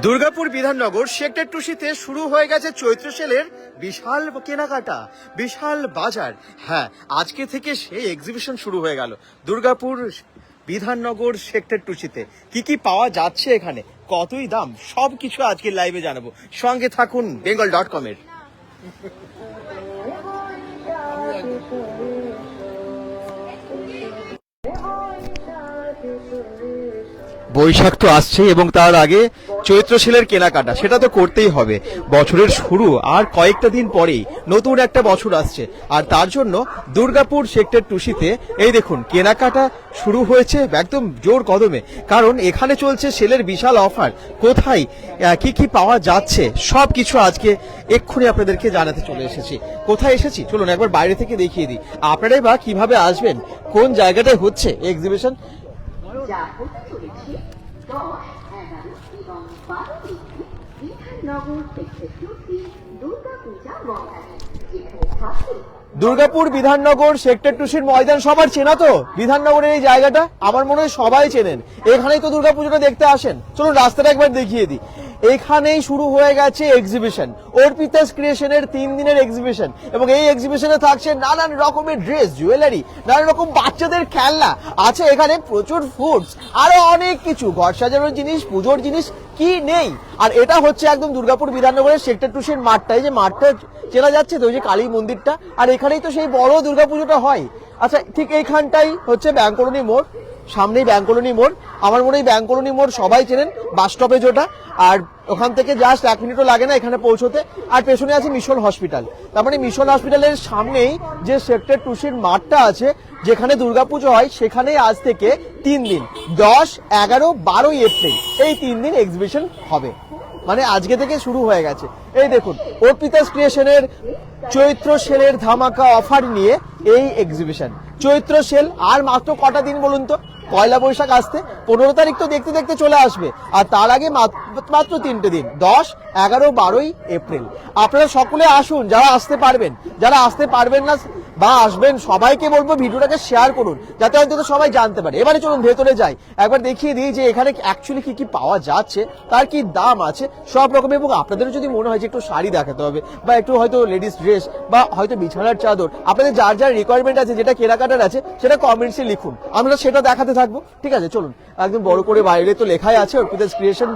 Durgapur Bidhannagar sector 2C-তে শুরু হয়ে গেছে চৈত্র সেলের বিশাল কেনাকাটা, বিশাল বাজার। হ্যাঁ, আজকে থেকে সেই এক্সিবিশন শুরু হয়ে গেল দুর্গাপুর বিধাননগর সেক্টর 2C-তে। কি পাওয়া যাচ্ছে এখানে, কতই দাম, সবকিছু আজকে লাইভে জানাবো। সঙ্গে থাকুন bengal.com-এর। বৈশাখ তো আসছে এবং তার আগে চৈত্র সেলের কেনাকাটা সেটা তো করতেই হবে। বছরের শুরু আর কয়েকটা দিন পরেই নতুন একটা বছর আসছে, আর তার জন্য দুর্গাপুর সেক্টর 2C-তে এই দেখুন কেনাকাটা শুরু হয়েছে একদম জোর কদমে, কারণ এখানে চলছে সেলের বিশাল অফার। কোথায় কি পাওয়া যাচ্ছে সব কিছু আজকে এক্ষুনি আপনাদেরকে জানাতে চলে এসেছি। কোথায় এসেছি চলুন একবার বাইরে থেকে দেখিয়ে দিই। আপনারাই বা কিভাবে আসবেন, কোন জায়গাটায় হচ্ছে এক্সিবিশন। যা হতে চলেছে 10, 11 এবং 12 April Bidhannagar sector 2C Durga Puja ময়দানে, যেখানে থাকবে দুর্গাপুর বিধাননগর সেক্টর 2C-র ময়দান সবার চেনা তো। বিধাননগরের এই জায়গাটা আমার মনে হয় সবাই চেনেন, এখানেই তো দুর্গাপুজোটা দেখতে আসেন। চলুন রাস্তাটা একবার দেখিয়ে দিই। এখানেই শুরু হয়ে গেছে এক্সিবিশন, অর্পিতাস ক্রিয়েশনের 3 দিনের এক্সিবিশন, এবং এই এক্সিবিশনে থাকছে নানান রকমের ড্রেস, জুয়েলারি, নানান রকম বাচ্চাদের খেলনা আছে, এখানে প্রচুর ফুডস, আরো অনেক কিছু ঘর সাজানোর জিনিস, পুজোর জিনিস কি নেই। আর এটা হচ্ছে একদম দুর্গাপুর বিধাননগরের সেক্টর 2C-র মাঠটা, এই যে মাঠটা চেনা যাচ্ছে তো, ওই যে কালী মন্দিরটা, আর এখানেই তো সেই বড় দুর্গাপুজোটা হয়। আচ্ছা, ঠিক এইখানটাই হচ্ছে ব্যাংক কলোনি মোড়, সামনেই ব্যাংক কলোনি মোড়। আমার মনে হয় ব্যাংক কলোনি মোড় সবাই চেনেন, বাস স্টপেজ ওটা, আর ওখান থেকে জাস্ট 1 মিনিটও লাগে না এখানে পৌঁছতে। আর পেছনে আছে মিশন হসপিটাল, তার মানে মিশন হসপিটালের সামনেই যে সেক্টর 2C-র মাঠটা আছে যেখানে দুর্গাপুজো হয়, সেখানে আজ থেকে 3 দিন 10, 11, 12 এপ্রিল এই 3 দিন এক্সিবিশন হবে। মানে আজকে থেকে শুরু হয়ে গেছে। এই দেখুন অর্পিতাস ক্রিয়েশনের চৈত্র সেলের ধামাকা অফার নিয়ে এই এক্সিবিশন। চৈত্র সেল আর মাত্র কটা দিন বলুন তো, পয়লা বৈশাখ আসতে 15 তারিখ তো দেখতে দেখতে চলে আসবে, আর তার আগে মাত্র 3টে দিন 10, 11, 12 এপ্রিল। আপনারা সকলে আসুন, যারা আসতে পারবেন, যারা আসতে পারবেন না বা আসবেন সবাইকে বলবো ভিডিওটাকে শেয়ার করুন, যাতে অন্তত সবাই জানতে পারে। এবারে চলুন ভেতরে যাই, একবার দেখিয়ে দিই যে এখানে অ্যাকচুয়ালি কি পাওয়া যাচ্ছে, তার কি দাম আছে সব রকম। এবং আপনাদের যদি মনে হয় যে একটু শাড়ি দেখাতে হবে, বা একটু হয়তো লেডিস ড্রেস, বা হয়তো বিছানার চাদর, আপনাদের যার যার রিকোয়ারমেন্ট আছে, যেটা কেনাকাটার আছে, সেটা কমেন্টসে লিখুন, আমরা সেটা দেখাতে থাকবো। ঠিক আছে, চলুন একদম বড় করে বাইরে তো লেখাই আছে অর্পিতাস ক্রিয়েশন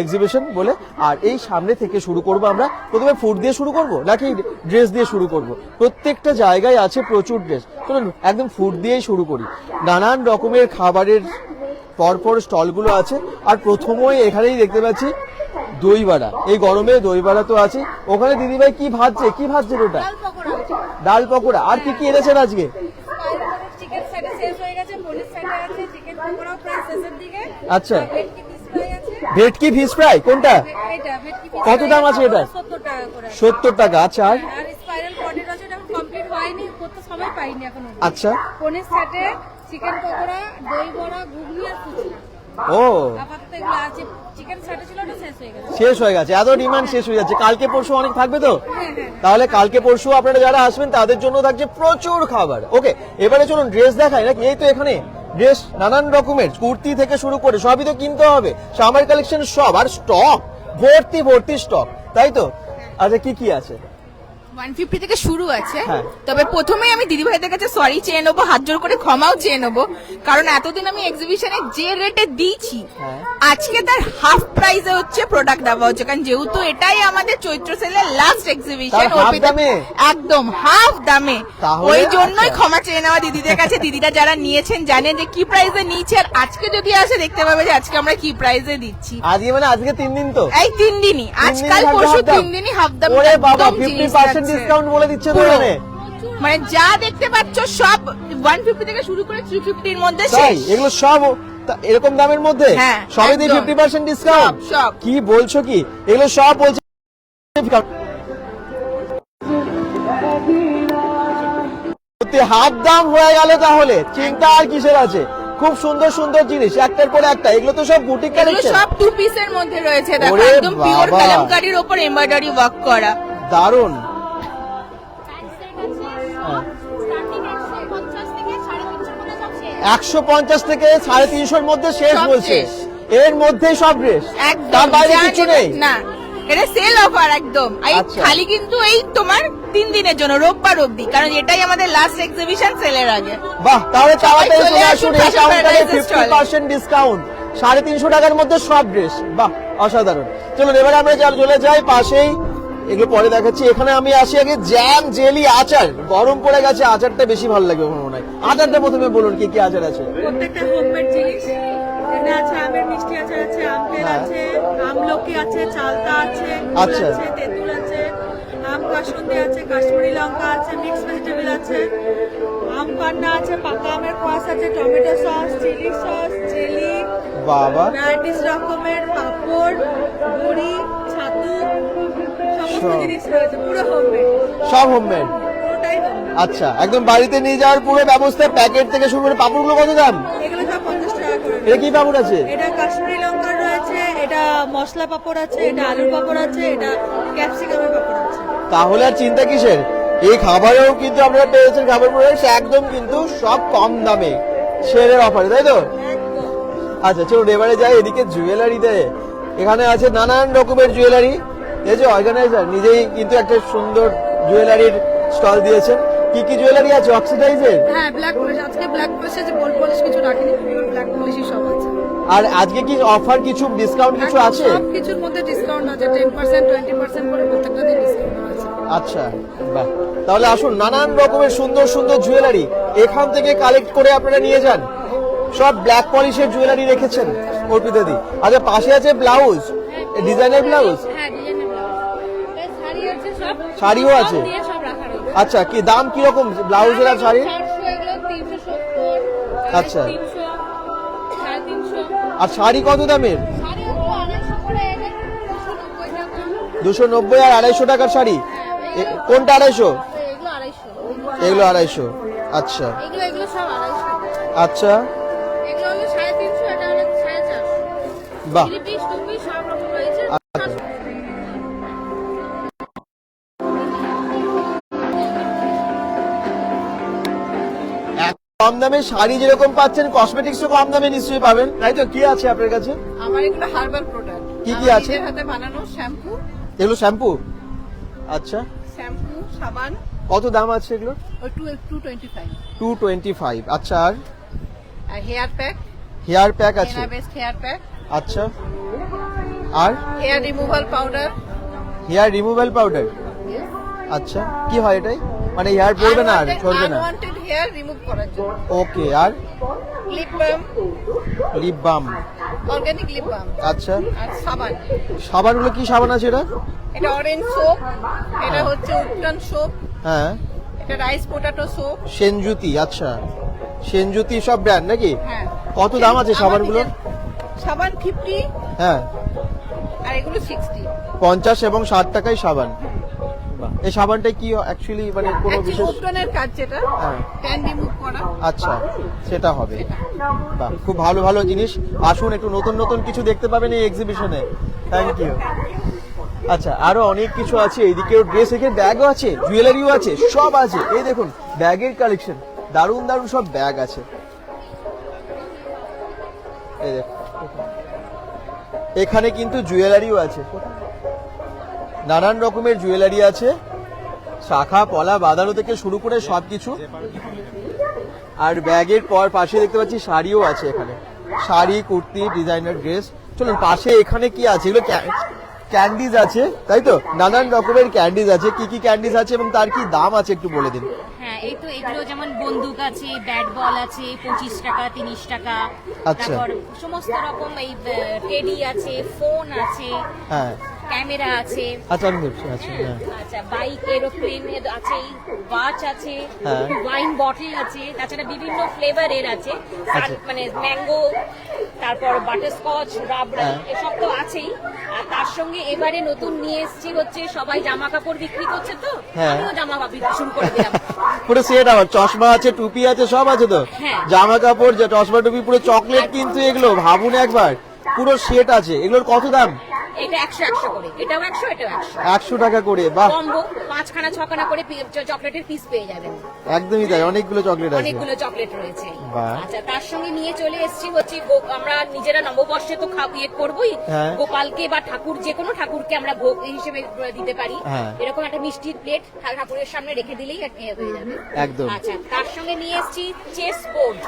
এক্সিবিশন বলে। আর এই সামনে থেকে শুরু করব আমরা। প্রথমে ফুড দিয়ে শুরু করব নাকি ড্রেস দিয়ে শুরু করব? প্রত্যেকটা জায়গায় আছে প্রচুর ড্রেস, চলুন একদম ফুড দিয়েই শুরু করি। নানান রকমের খাবারের পরপর স্টলগুলো আছে, আর প্রথমেই এখানেই দেখতে পাচ্ছি দই বড়া। এই গরমে দই বড়া তো আছে। ওখানে দিদিভাই কি ভাজছে ওটা? ডাল পকোড়া। আর কি এনেছেন আজকে? আচ্ছা, ভেটকি ফিশ ফ্রাই কোনটা? কত দাম আছে এটা? 70 টাকা। আচ্ছা, আর আচ্ছা, চিকেন পকোড়া, দই বড়া, ঘুগনি আর ফুচকা। ও আপাতত এগুলো আছে, চিকেন সাথে ছিল না, শেষ হয়ে গেছে। এত ডিমান্ড শেষ হয়ে যাচ্ছে। কালকে পরশু অনেক থাকবে তো, তাহলে কালকে পরশু আপনারা যারা আসবেন তাদের জন্য থাকছে প্রচুর খাবার। ওকে, এবারে চলুন ড্রেস দেখাই নাকি? এই তো এখানে ড্রেস নানান রকমের, কুর্তি থেকে শুরু করে সবই তো কিনতে হবে, সামার কালেকশন সব, আর স্টক ভর্তি স্টক, তাই তো? আচ্ছা, কি আছে? 150 থেকে শুরু আছে। তবে প্রথমেই আমি দিদিভাইদের কাছে সরি চেয়ে নেবো, হাত জোর করে ক্ষমাও চেয়ে নেবো, কারণ এতদিন আমি এক্সিবিশনে যে রেটে দিয়েছি আজকে তার হাফ প্রাইসে হচ্ছে প্রোডাক্ট দেওয়া হচ্ছে, কারণ যেহেতু এটাই আমাদের চৈত্র সেলের লাস্ট এক্সিবিশন, একদম হাফ দামে, ওই জন্যই ক্ষমা চেয়ে নেওয়া দিদিদের কাছে। দিদিরা যারা নিয়েছেন জানেন যে কি প্রাইসে নিয়েছে, আর আজকে যদি আসে দেখতে পাবে যে আজকে আমরা কি প্রাইসে দিচ্ছি। আজকে মানে আজকে 3 দিন তো, এই 3 দিনই, আজকাল পরশু 3 দিনই হাফ দাম। ওরে বাবা, 50% ডিসকাউন্ট বলে দিচ্ছে তো এখানে। মানে যা দেখতে পাচ্ছ সব 150 থেকে শুরু করে 350 এর মধ্যে শেষ। এগুলো সব এরকম দামের মধ্যে, সবই দিয়ে 50% ডিসকাউন্ট। কি বলছো কি? এগুলো সব বলছে হাফ দাম হয়ে গেল, তাহলে চিন্তা আর কিসের আছে? খুব সুন্দর সুন্দর জিনিস একটার পর একটা, এগুলো তো সব বুটিক কালেকশন, সব 2 পিসের মধ্যে রয়েছে। দেখো একদম পিওর কালামকারীর উপর এমব্রয়ডারি ওয়ার্ক করা, দারুন। 150 থেকে 350 মধ্যে শেষ বলছে। এর মধ্যে সব ড্রেস, একদম তার বাইরে যা কিছু নেবে- নেই। না, এটা সেল অফার একদম। এই আচ্ছা। খালি কিন্তু এই তোমার 3 দিনের জন্য, রোববার অবধি, কারণ এটাই আমাদের লাস্ট এক্সিবিশন সেলের আগে। বাহ, তাহলে তাড়াতাড়ি চলে চলে আসুন আসুন, এই Fashion কাউন্টারে Paradise এর 50% ডিসকাউন্ট, 350 টাকার মধ্যে সব ড্রেস। বাহ, অসাধারণ। চলুন এবারে আমরা চলে যাই পাশেই, এগুলো পরে দেখাচ্ছি। এখানে আমি আসি আগে জ্যাম, জেলি, আচার। গরম পড়ে গেছে, আচারটা বেশি ভালো লাগবে আমার মনে হয়। আচারটা প্রথমে বলুন কি কি আচার আছে। প্রত্যেকটা হোমমেড জিনিস এখানে আছে। আমের মিষ্টি আচার আছে, আমতেল হ্যাঁ। আছে, আমলকি আছে, চালতা আছে, কুল আচ্ছা। আছে, তেঁতুল আছে, আম কাসুন্দি আছে, কাশ্মীরি লঙ্কা আছে, মিক্স ভেজিটেবল আছে, আম পান্না আছে, পাকা আমের কোয়াশ আছে, tomato sauce, chilli sauce, jelly, বাবা, ভ্যারাইটিস রকমের পাপড়, বড়ি, ছাতু, সমস্ত সব। জিনিস রয়েছে। পুরো হোমমেড, সব হোমমেড। পুরোটাই হোমমেড। আচ্ছা, একদম বাড়িতে নিয়ে যাওয়ার পুরো ব্যবস্থা, প্যাকেট থেকে শুরু করে। পাপড়গুলো কত দাম? এগুলো সব 50 টাকা করে। এটা কি পাপড় আছে? এটা কাশ্মীরি লঙ্কার রয়েছে, এটা মশলা পাপড় আছে, এটা আলুর পাপড় আছে, এটা ক্যাপসিকামের পাপড় আছে। তাহলে আর চিন্তা কিসের, এই খাবারেও কিন্তু আপনারা পেয়েছেন খাবার রয়েছে একদম কিন্তু সব কম দামে, সেলের অফারে, তাই তো? একদম। আচ্ছা চলুন এবারে যাই এদিকে জুয়েলারিতে। এখানে আছে নানান রকমের জুয়েলারি। এই যে অর্গানাইজার নিজেই কিন্তু একটা সুন্দর জুয়েলারির স্টল দিয়েছেন। কি কি জুয়েলারি আছে অক্সিডাইজের? হ্যাঁ, ব্ল্যাক পলিশ আজকে ব্ল্যাক পলিশে যে গোল্ড পলিশ কিছু রাখিনি, ব্ল্যাক পলিশই সব আছে। আর আজকে কি অফার কিছু ডিসকাউন্ট কিছু আছে? সব কিছুর মধ্যে ডিসকাউন্ট আছে, 10% 20% করে প্রত্যেকটা দিয়ে ডিসকাউন্ট আছে। আচ্ছা, বাহ, তাহলে আসুন নানান রকমের সুন্দর সুন্দর জুয়েলারি এখান থেকে কালেক্ট করে আপনারা নিয়ে যান। সব ব্ল্যাক পলিশের জুয়েলারি রেখেছেন অর্পিতাদি। আচ্ছা, পাশে আছে ব্লাউজ, ডিজাইনের ব্লাউজ। হ্যাঁ, ডিজাইনের ব্লাউজ, শাড়ি আছে, সব শাড়িও আছে? সব দিয়ে সব রাখা রয়েছে। আচ্ছা, কি দাম কিরকম ব্লাউজের আর শাড়ির? 400, এগুলো 370, আচ্ছা। 300, 350। আর শাড়ি কত দামের? শাড়ি হলো 250 করে, এটা 290 টাকা। 290 আর 250 টাকার শাড়ি। কোনটা 250? এগুলো 250, এগুলো 250। আচ্ছা এগুলো সব 250। আচ্ছা, এগুলো হলো 350, এটা হলো 450। বাহ, থ্রি পিস, টু পিস সব রকম রয়েছে। আচ্ছা। এত কম দামে শাড়ি যেরকম পাচ্ছেন, কসমেটিক্সও কম দামে নিশ্চয়ই পাবেন, তাই তো? কি আছে আপনার কাছে? আমার এগুলো হার্বাল প্রোডাক্ট। কি কি আছে? হাতে বানানো শ্যাম্পু, এগুলো শ্যাম্পু। আচ্ছা, সাবান, কত দাম আছে এগুলো? ও 225। 225। আচ্ছা, আর আর হেয়ার প্যাক, হেয়ার প্যাক আছে? বেস্ট হেয়ার প্যাক, আচ্ছা, আর hair removal powder. Hair removal powder. আচ্ছা, কি হয় এটাই? মানে হেয়ার পড়বে না আর ছড়বে না? আনওয়ান্টেড হেয়ার রিমুভ করার জন্য। ওকে, আর lip balm, lip balm. Organic lip balm. আচ্ছা, আর সাবান, সাবানগুলো কি সাবান আছে এটা? এটা অরেঞ্জ সোপ, এটা হচ্ছে উত্তন সোপ, হ্যাঁ, এটা রাইস পোটাটো সোপ। সেনজুতি। আচ্ছা, সেনজুতি সব ব্র্যান্ড নাকি? হ্যাঁ। কত দাম আছে আমার সাবানগুলোর? নিজের সাবান 50 হ্যাঁ, আর এগুলো 60। 50 এবং 60 টাকায় সাবান। বাহ, এই সাবানটা কি অ্যাকচুয়ালি মানে কোনো বিশেষ? উত্তনের কাজ যেটা হ্যাঁ। ট্যান রিমুভ করা। আচ্ছা, সেটা হবে। বাহ, খুব ভালো ভালো জিনিস। আসুন, একটু নতুন নতুন কিছু দেখতে পাবেন এই এক্সিবিশনে। Thank you. আচ্ছা, আরো অনেক কিছু আছে। এইদিকেও ড্রেস, এখানে ব্যাগও আছে, জুয়েলারিও আছে, সব আছে। এই দেখুন ব্যাগের কালেকশন, দারুণ দারুণ সব ব্যাগ আছে। এই দেখুন, এখানে কিন্তু জুয়েলারিও আছে, নানান রকমের জুয়েলারি আছে, শাখা পলা বাঁধানো থেকে শুরু করে সবকিছু। আর ব্যাগের পর পাশে দেখতে পাচ্ছি শাড়িও আছে এখানে, শাড়ি, কুর্তি, ডিজাইনার ড্রেস। চলুন পাশে এখানে কি আছে, এগুলো ক্যান্ডিজ আছে, তাই তো? নানান রকমের ক্যান্ডিজ আছে। কি কি ক্যান্ডিজ আছে এবং তার কি দাম আছে একটু বলে দিন। হ্যাঁ, এই তো এগুলো যেমন বন্দুক আছে, ব্যাট বল আছে 25 টাকা, 30 টাকা। আচ্ছা। তারপর সমস্ত রকম এই টেডি আছে, ফোন আছে, হ্যাঁ, ক্যামেরা আছে। আচ্ছা, আমি দেখছি। আচ্ছা, হ্যাঁ, আচ্ছা, বাইক, এরোপ্লেন আছে, ওয়াচ আছে, হ্যাঁ। ওয়াইন বটল আছে, তাছাড়া বিভিন্ন ফ্লেভারের আছে। আচ্ছা। মানে ম্যাঙ্গো, তারপর বাটারস্কচ, রাবড়ি, হ্যাঁ। এসব তো আছেই। আর তার সঙ্গে এবারে নতুন নিয়ে এসেছি হচ্ছে সবাই জামা কাপড় বিক্রি করছে, তো হ্যাঁ। আমিও জামা কাপড় বিক্রি শুরু করে দিলাম। পুরো সেট আবার চশমা আছে, টুপি আছে, সব আছে তো? হ্যাঁ। জামা কাপড়, চশমা, টুপি, পুরো চকলেট কিন্তু এগুলো ভাবুন একবার, পুরো সেট আছে। এগুলোর কত দাম? এটা 100 করে, এটাও 100, এটাও 100। 100 টাকা করে, বাহ, কম্বো 5খানা 6খানা করে চকলেটের পিস পেয়ে যাবেন। একদমই তাই, অনেকগুলো চকলেট আছে। অনেকগুলো চকলেট রয়েছে। বাহ। আচ্ছা, তার সঙ্গে নিয়ে চলে এসেছি হচ্ছে আমরা নিজেরা নববর্ষে তো ইয়ে করবোই, হ্যাঁ। গোপালকে বা ঠাকুর, যে কোনো ঠাকুরকে আমরা ভোগ হিসেবে দিতে পারি। হ্যাঁ। এরকম একটা মিষ্টির প্লেট ঠাকুরের সামনে রেখে দিলেই হয়ে যাবে। একদম। আচ্ছা, তার সঙ্গে নিয়ে এসেছি চেস বোর্ড,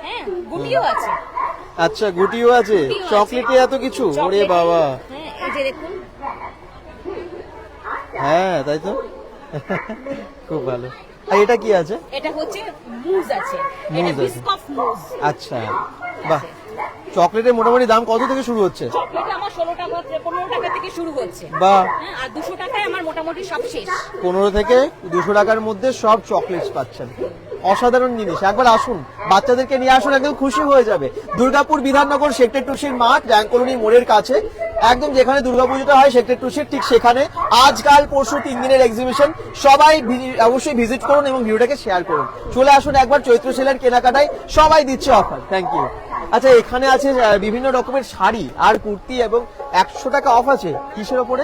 হ্যাঁ, গুটিও আছে। আচ্ছা, গুটিও আছে, গুটিও আছে। চকলেটে এত কিছু, ওরে চকলেটে- বাবা। হ্যাঁ, এই যে দেখুন, হ্যাঁ, তাই তো। খুব ভালো। আর এটা কি আছে? এটা হচ্ছে মুজ আছে, মুজ এটা আছে। বিস্কফ মুজ। আচ্ছা, বাহ, চকলেটের মোটামুটি দাম কত থেকে শুরু হচ্ছে? চকলেট আমার 16 টাকা 15 টাকা থেকে শুরু হচ্ছে। বাহ, হ্যাঁ, আর 200 টাকায় আমার মোটামুটি সব শেষ। 15 থেকে 200 টাকার মধ্যে সব চকলেটস পাচ্ছেন। অসাধারণ জিনিস, একবার আসুন, বাচ্চাদেরকে নিয়ে আসুন, একদম খুশি হয়ে যাবে। দুর্গাপুর বিধাননগর সেক্টর 2 মাঠ, ব্যাংক কলোনি মোড়ের কাছে, একদম যেখানে দুর্গাপুজোটা হয় সেক্টর 2 ঠিক সেখানে। আজকাল পরশু 3 দিনের এক্সিবিশন, সবাই অবশ্যই ভিজিট করুন এবং ভিডিওটাকে শেয়ার করুন। চলে আসুন একবার চৈত্র সেলের কেনাকাটায়, সবাই দিচ্ছে অফার। Thank you. আচ্ছা, এখানে আছে বিভিন্ন রকমের শাড়ি আর কুর্তি এবং 100 টাকা অফ আছে। কিসের ওপরে?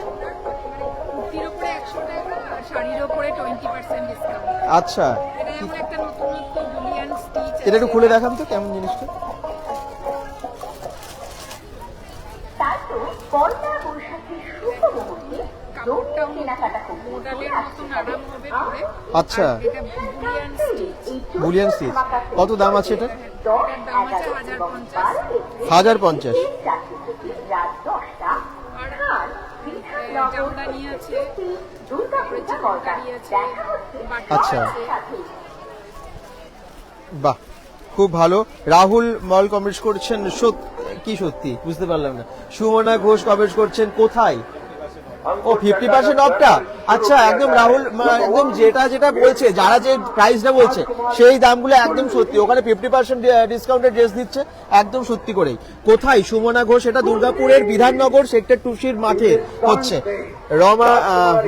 কুর্তির উপরে 100 টাকা আর শাড়ির উপরে 20% ডিসকাউন্ট। আচ্ছা, এটা এমন একটা নতুনত্ব বুলিয়ান স্টিচ। এটা একটু খুলে দেখান তো কেমন জিনিসটা। তাই তো পয়লা বৈশাখের শুভ মুহূর্তে কাপড়টাও কেনাকাটা করতে মোডালের মতন আরাম হবে পরে। আচ্ছা, এটা বুলিয়ান স্টিচ। বুলিয়ান স্টিচ, কত দাম আছে এটা? 10, এটার দাম আছে 11 এবং 1050। 12 1050। এই 4 থেকে রাত 10টা আর আর বিধাননগর জামদানি আছে, দুর্গা পূজা ময়দান চিকেনকারি আছে, দেখা হচ্ছে বাটি আচ্ছা। আছে। সাথে বাহ, খুব ভালো। রাহুল মল কমেন্টস করছেন, কি সত্যি বুঝতে পারলাম না। সুমনা ঘোষ কমেন্টস করছেন, কোথায়? ও 50% অফটা। আচ্ছা, একদম রাহুল, একদম যেটা বলছে, যারা যে প্রাইসটা বলছে সেই দামগুলো একদম সত্যি। ওখানে 50% ডিসকাউন্টের ড্রেস দিচ্ছে, একদম সত্যি করেই। কোথায়? সুমনা ঘোষ, এটা দুর্গাপুরের বিধাননগর সেক্টর 2 মাঠে হচ্ছে। রমা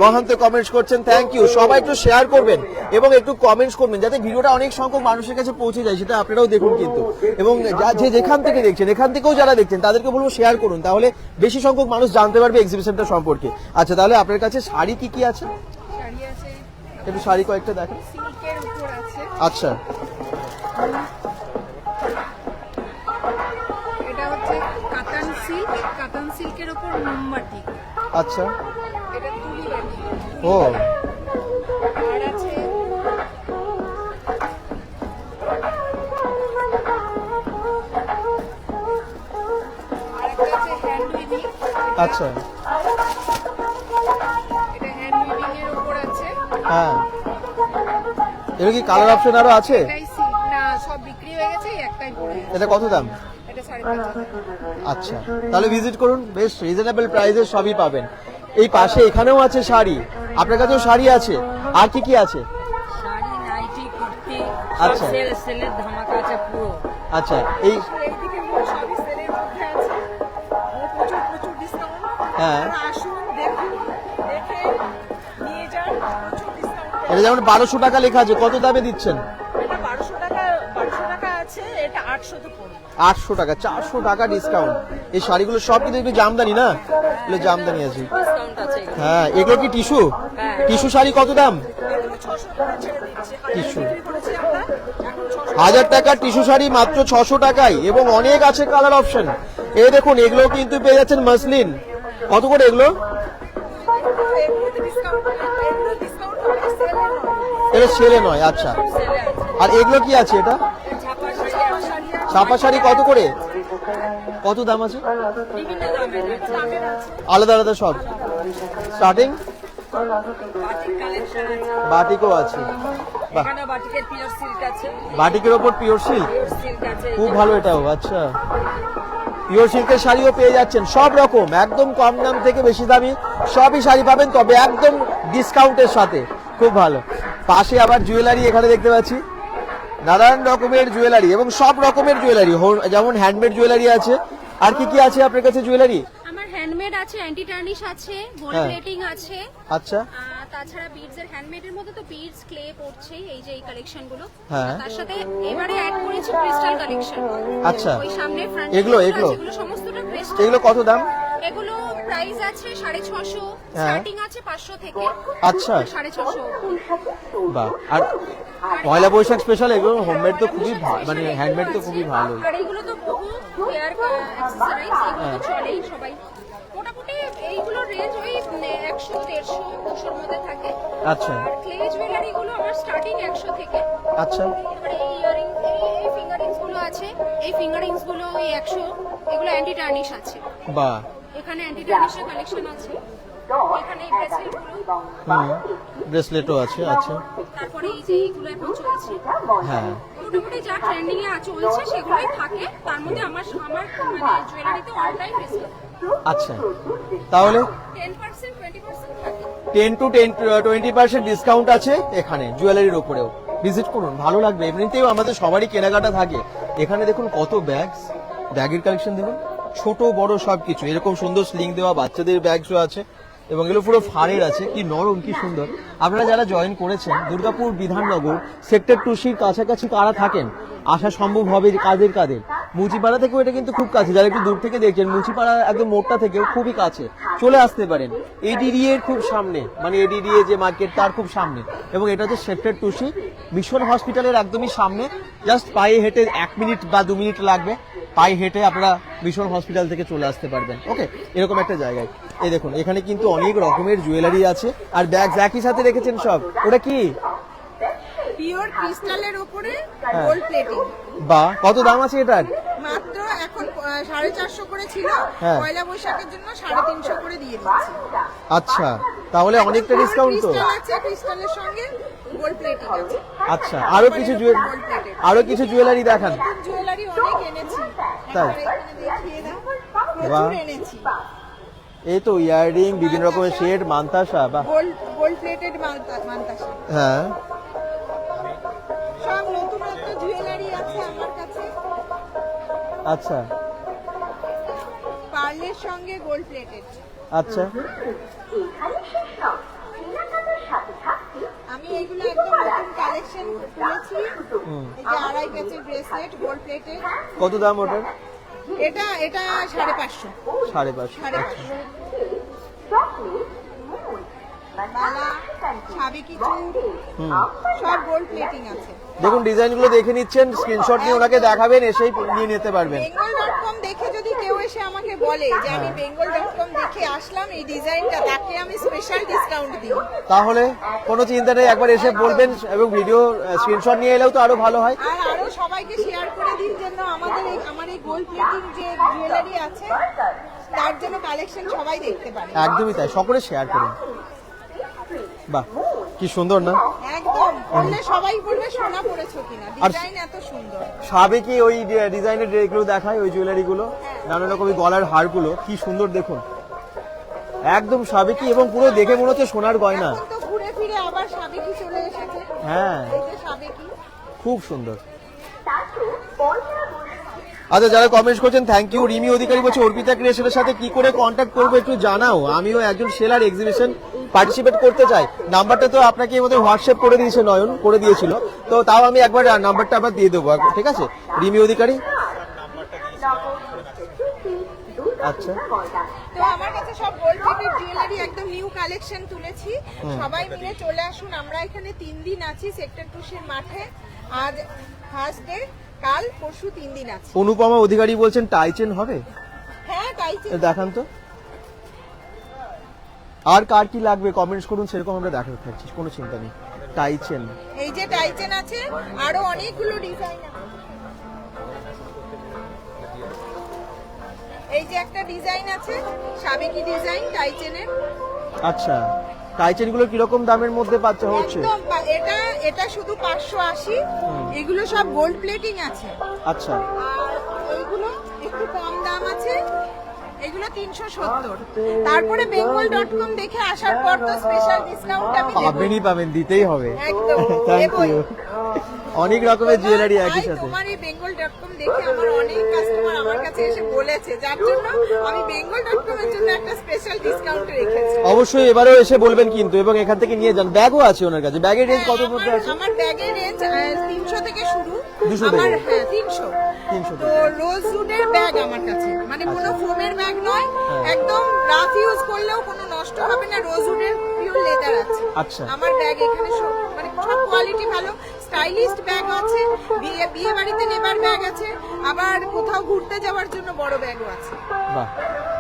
মহান্ত কমেন্টস করছেন, থ্যাংক ইউ। সবাই একটু শেয়ার করবেন এবং একটু কমেন্টস করবেন যাতে ভিডিওটা অনেক সংখ্যক মানুষের কাছে পৌঁছে যায়, সেটা আপনারাও দেখুন কিন্তু। এবং যেখান থেকে দেখছেন, এখান থেকেও যারা দেখছেন তাদেরকে বলবো শেয়ার করুন, তাহলে বেশি সংখ্যক মানুষ জানতে পারবে এক্সিবিশনটা সম্পর্কে। আচ্ছা, তাহলে আপনার কাছে শাড়ি কি কি আছে? শাড়ি আছে, একটু শাড়ি কয়েকটা দেখেন। সিল্কের উপর আছে। আচ্ছা, এটা হচ্ছে কাতান সিল্ক, কাতান সিল্কের উপর মোমবাটি। আচ্ছা, এটা তুলি বাটি। ও আর আছে আরেকটা আছে হ্যান্ড উইভিং। আচ্ছা, এটা হ্যান্ড উইভিং এর উপর আছে। হ্যাঁ, এর কি কালার অপশন আরো আছে? এটাই সিল্ক না, সব বিক্রি হয়ে গেছে, এই একটাই পড়ে আছে। এটা কত দাম? এটা 5.5। আচ্ছা, তাহলে ভিজিট করুন, বেশ রিজনেবল প্রাইসে সবই পাবেন। এই পাশে এখানেও আছে শাড়ি, আপনার কাছেও শাড়ি আছে। আর কি কি আছে? শাড়ি, নাইটি, কুর্তি, আচ্ছা। সেলের ধামাকা আছে পুরো। আচ্ছা, এই এইদিকে সবই সেলের মধ্যে আছে, প্রচুর ডিসকাউন্ট। হ্যাঁ, আসুন, দেখুন, দেখে নিয়ে যান, প্রচুর ডিসকাউন্ট। এটা যেমন 1200 টাকা লেখা আছে, কত দামে দিচ্ছেন? এটা 1200 টাকা আছে, এটা 800 তে পড়বে। 800 টাকা, 400 টাকা ডিসকাউন্ট। এই শাড়িগুলো সব কিন্তু একটু জামদানি না? এগুলো জামদানি আছে। ডিসকাউন্ট আছে এগুলো। হ্যাঁ, এগুলো কি টিস্যু? হ্যাঁ। টিস্যু শাড়ি কত দাম? এগুলো 600 টাকা ছেড়ে দিচ্ছি। টিস্যু বিক্রি করেছি আমরা, এখন 600 1000 টাকার টিস্যু শাড়ি মাত্র 600 টাকায়, এবং অনেক আছে কালার অপশন। এই দেখুন, এগুলো কিন্তু পেয়ে যাচ্ছেন মাসলিন। কত করে এগুলো? এগুলোতে ডিসকাউন্ট হবে, সেল নয়। এটা সেলে নয়। আচ্ছা, সেলে আছে। আর এগুলো কি আছে? এটা ছাপা শাড়ি আছে। ছাপা শাড়ি কত করে? কত দাম আছে? বিভিন্ন দামের আছে। আলাদা আলাদা সব স্টার্টিং। বাটিক কালেকশন আছে। বাটিকও আছে। বাহ, এখানে বাটিকের পিওর সিল্ক আছে। বাটিকের ওপর পিওর সিল্ক, পিওর সিল্ক আছে। খুব ভালো এটাও। আচ্ছা, পিওর সিল্কের শাড়িও পেয়ে যাচ্ছেন, সব রকম, একদম কম দাম থেকে বেশি দামি সবই শাড়ি পাবেন, তবে একদম ডিসকাউন্টের সাথে। খুব ভালো। পাশে আবার জুয়েলারি এখানে দেখতে পাচ্ছি, নানান রকমের জুয়েলারি এবং সব রকমের জুয়েলারি, যেমন হ্যান্ডমেড জুয়েলারি আছে। আর কি কি আছে আপনার কাছে জুয়েলারি? আমার হ্যান্ডমেড আছে, অ্যান্টি টার্নিশ আছে, গোল্ড হ্যাঁ। প্লেটিং আছে। আচ্ছা, তাছাড়া বিডস এর হ্যান্ডমেড এর মধ্যে তো বিডস ক্লে পড়ছেই, এই যে এই কালেকশন গুলো। হ্যাঁ। তার সাথে এবারে অ্যাড করেছি ক্রিস্টাল কালেকশন। আচ্ছা, ওই সামনে ফ্রন্ট এগুলো এগুলো সমস্তটা ক্রিস্টাল। এগুলো কত দাম? এগুলো প্রাইস আছে 650, হ্যাঁ। স্টার্টিং আছে 500 থেকে। আচ্ছা। 650। বাহ, আর পয়লা বৈশাখ স্পেশাল এগুলো হোমমেড তো খুবই মানে হ্যান্ডমেড তো খুবই ভালো। আর এইগুলো তো বহু হেয়ার অ্যাক্সেসরিজ, এগুলো তো চলেই সবাই। মোটামুটি এইগুলোর রেঞ্জ ওই 100, 150, 200 এর মধ্যে থাকে। আচ্ছা আর ক্লে জুয়েলারি গুলো আমার স্টার্টিং 100 থেকে। আচ্ছা তারপরে এই ইয়ারিং, এই ফিঙ্গারিংস গুলো আছে, এই ফিঙ্গারিংস গুলো ওই 100, এগুলো অ্যান্টি টার্নিশ আছে। বাহ, এখানে অ্যান্টি টার্নিশের কালেকশন আছে। এখানে এই ব্রেসলেট গুলো, ব্রেসলেটও আছে। আচ্ছা তারপরে এই যে এইগুলো এখন চলছে। হ্যাঁ মোটামুটি যা ট্রেন্ডিং এ চলছে সেগুলোই থাকে। তার মধ্যে আমার মানে জুয়েলারিতে অল টাইম ডিসকাউন্ট আচ্ছা, তাহলে 10%, 20% থাকে। 10 to 20% ডিসকাউন্ট আছে এখানে জুয়েলারির উপরেও। ভিজিট করুন, ভালো লাগবে। এমনিতেও আমাদের সবারই কেনাকাটা থাকে। এখানে দেখুন কত ব্যাগের কালেকশন দেখুন, ছোট বড় সবকিছু। এরকম সুন্দর স্লিং দেওয়া বাচ্চাদের ব্যাগও আছে এবং এগুলো পুরো ফাড়ের আছে, কি নরম কি সুন্দর। আপনারা যারা জয়েন করেছেন দুর্গাপুর বিধাননগর সেক্টর 2 কাছাকাছি কারা থাকেন, আসা সম্ভব হবে কাদের মুচিপাড়া থেকেও এটা কিন্তু খুব কাছে। যারা একটু দূর থেকে দেখছেন, মুচিপাড়া একদম মোড়টা থেকেও খুবই কাছে, চলে আসতে পারেন। এডিডি এর খুব সামনে, মানে এডিডি যে মার্কেট তার খুব সামনে, এবং এটা হচ্ছে সেক্টর 2 মিশন হসপিটালের একদমই সামনে। জাস্ট পায়ে হেঁটে 1 মিনিট বা 2 মিনিট লাগবে, পায়ে হেঁটে আপনারা মিশন হসপিটাল থেকে চলে আসতে পারবেন। ওকে, এরকম একটা জায়গায়। এই দেখুন এখানে কিন্তু অনেক রকমের জুয়েলারি আছে আর ব্যাগ একই সাথে রেখেছেন সব। ওটা কি? পিওর ক্রিস্টালের উপরে হ্যাঁ। Gold plating. বা কত দাম আছে এটার? মাত্র এখন 450 করে ছিল, হ্যাঁ। পয়লা বৈশাখের জন্য 350 করে দিয়ে দিচ্ছি। আচ্ছা, তাহলে অনেকটা ডিসকাউন্ট তো। ক্রিস্টাল আছে, ক্রিস্টালের সঙ্গে গোল্ড প্লেটিং আছে। আচ্ছা, আরো কিছু জুয়েলারি দেখান। জুয়েলারি অনেক এনেছি, তাই? একবার এখানে দেখিয়ে দাও। বাহ। প্রচুর এনেছি। এই তো ইয়াররিং, বিভিন্ন রকমের সেট, মান্তাসা। বা গোল্ড প্লেটেড মান্তাসা, হ্যাঁ, সব নতুনত্ব জুয়েলারি আছে আমার কাছে। আচ্ছা পার্লের সঙ্গে গোল্ড প্লেটেড। আচ্ছা এখানে শেষ নয়, কেনাকাটার সাথে থাকছে আমি এগুলো একদম নতুন কালেকশন খুলেছি। এই যে 2.5 কাচের ব্রেসলেট গোল্ড প্লেটেড। কত দাম ওটার? এটা 550। 550। চকলেট, মুন, বালা, সাবেকি চুড়, সব গোল্ড প্লেটিং আছে। দেখুন ডিজাইনগুলো দেখে নিচ্ছেন, স্ক্রিনশট নিয়ে ওনাকে দেখাবেন, এসেই নিয়ে নিতে পারবেন। bengal.com দেখে যদি কেউ এসে আমাকে বলে যে আমি bengal.com দেখে আসলাম এই ডিজাইনটা, তাকে আমি স্পেশাল ডিসকাউন্ট দিই। তাহলে কোনো চিন্তা নেই, একবার এসে বলবেন এবং ভিডিও স্ক্রিনশট নিয়ে এলেও তো আরো ভালো হয়। আর আরো সবাইকে শেয়ার করে দিন যেন আমার এই গোল্ড প্লেটিং যে জুয়েলারি আছে তার জন্য কালেকশন সবাই দেখতে পারে। একদমই তাই, সকলে শেয়ার করুন। বাহ, কি সুন্দর না? একদম বললে সবাই বলবে সোনা পড়েছো কিনা, আর ডিজাইন এত সুন্দর। সাবেকি ওই ডিজাইনের যেগুলো দেখায়, ওই জুয়েলারি গুলো, নানা রকম গলার হারগুলো কি সুন্দর দেখুন, একদম সাবেকি এবং পুরো দেখে মনে হচ্ছে সোনার গয়না। এখন তো ঘুরে ফিরে আবার সাবেকি চলে এসেছে। হ্যাঁ, এই যে সাবেকি, খুব সুন্দর। তারপর পয়লা বৈশাখ আচ্ছা, যারা কমেন্টস করছেন থ্যাংক ইউ। রিমি অধিকারী বলছে অর্পিতা ক্রিয়েশনের সাথে কি করে কন্ট্যাক্ট করবো একটু জানাও, আমিও একজন সেলার, এক্সিবিশন পার্টিসিপেট করতে চাই। নাম্বারটা তো আপনাকে আমাদের হোয়াটসঅ্যাপ করে দিয়েছে, নয়ন করে দিয়েছিল, তো তাও আমি একবার নাম্বারটা আবার দিয়ে দেবো, ঠিক আছে? রিমি অধিকারী। আচ্ছা, তো আমার কাছে সব গোল্ড প্লেটেড জুয়েলারি একদম নিউ কালেকশন তুলেছি। সবাই মিলে চলে আসুন। আমরা এখানে 3 দিন আছি সেক্টর 2 মাঠে। আজ ফার্স্ট ডে, কাল পরশু 3 দিন আছি। অনুপমা অধিকারী বলছেন টাইচেন হবে, হ্যাঁ তাই দেখান তো। আর কার কি লাগবে কমেন্টস করুন, সেরকম আমরা দেখাতে থাকছি, কোনো চিন্তা নেই। টাইচেন, এই যে টাইচেন আছে, আরো অনেকগুলো ডিজাইন আছে। এই যে একটা ডিজাইন আছে, সাবেকি ডিজাইন টাইচেনের। আচ্ছা, টাইচেন গুলো কিরকম দামের মধ্যে পাচ্ছে হচ্ছে? একদম এটা শুধু 580, এগুলো সব গোল্ড প্লেটিং আছে। আচ্ছা, আর এইগুলো একটু কম দাম আছে, এগুলো 370। তারপরে bengal.com দেখে আসার পর তো স্পেশাল ডিসকাউন্ট আমি দেবো। পাবেন, দিতেই হবে। একদম থ্যাংক দেবই। ইউ। অনেক রকমের জুয়েলারি একই সাথে। তোমার এই bengal.com দেখে আমার অনেক কাস্টমার আমার কাছে এসে বলেছে, যার জন্য আমি bengal.com এর জন্য একটা স্পেশাল ডিসকাউন্ট রেখেছি। অবশ্যই এবারেও এসে বলবেন কিন্তু, এবং এখান থেকে নিয়ে যান। ব্যাগও আছে ওনার কাছে, ব্যাগের রেঞ্জ কত মধ্যে আছে? আমার ব্যাগের রেঞ্জ 300 থেকে শুরু। 200 আমার থেকে? হ্যাঁ 300। 300 তো রোজউডের ব্যাগ আমার কাছে, মানে কোনো ফোমের ব্যাগ নয়, একদম রাফ ইউজ করলেও কোনো নষ্ট হবে না, রোজউডের পিওর লেদার আছে। আচ্ছা। আমার ব্যাগ এখানে মানে সব কোয়ালিটি ভালো, স্টাইলিস্ট ব্যাগ আছে, বিয়ে বাড়িতে নেবার ব্যাগ আছে, আবার কোথাও ঘুরতে যাওয়ার জন্য বড় ব্যাগও আছে। বাহ,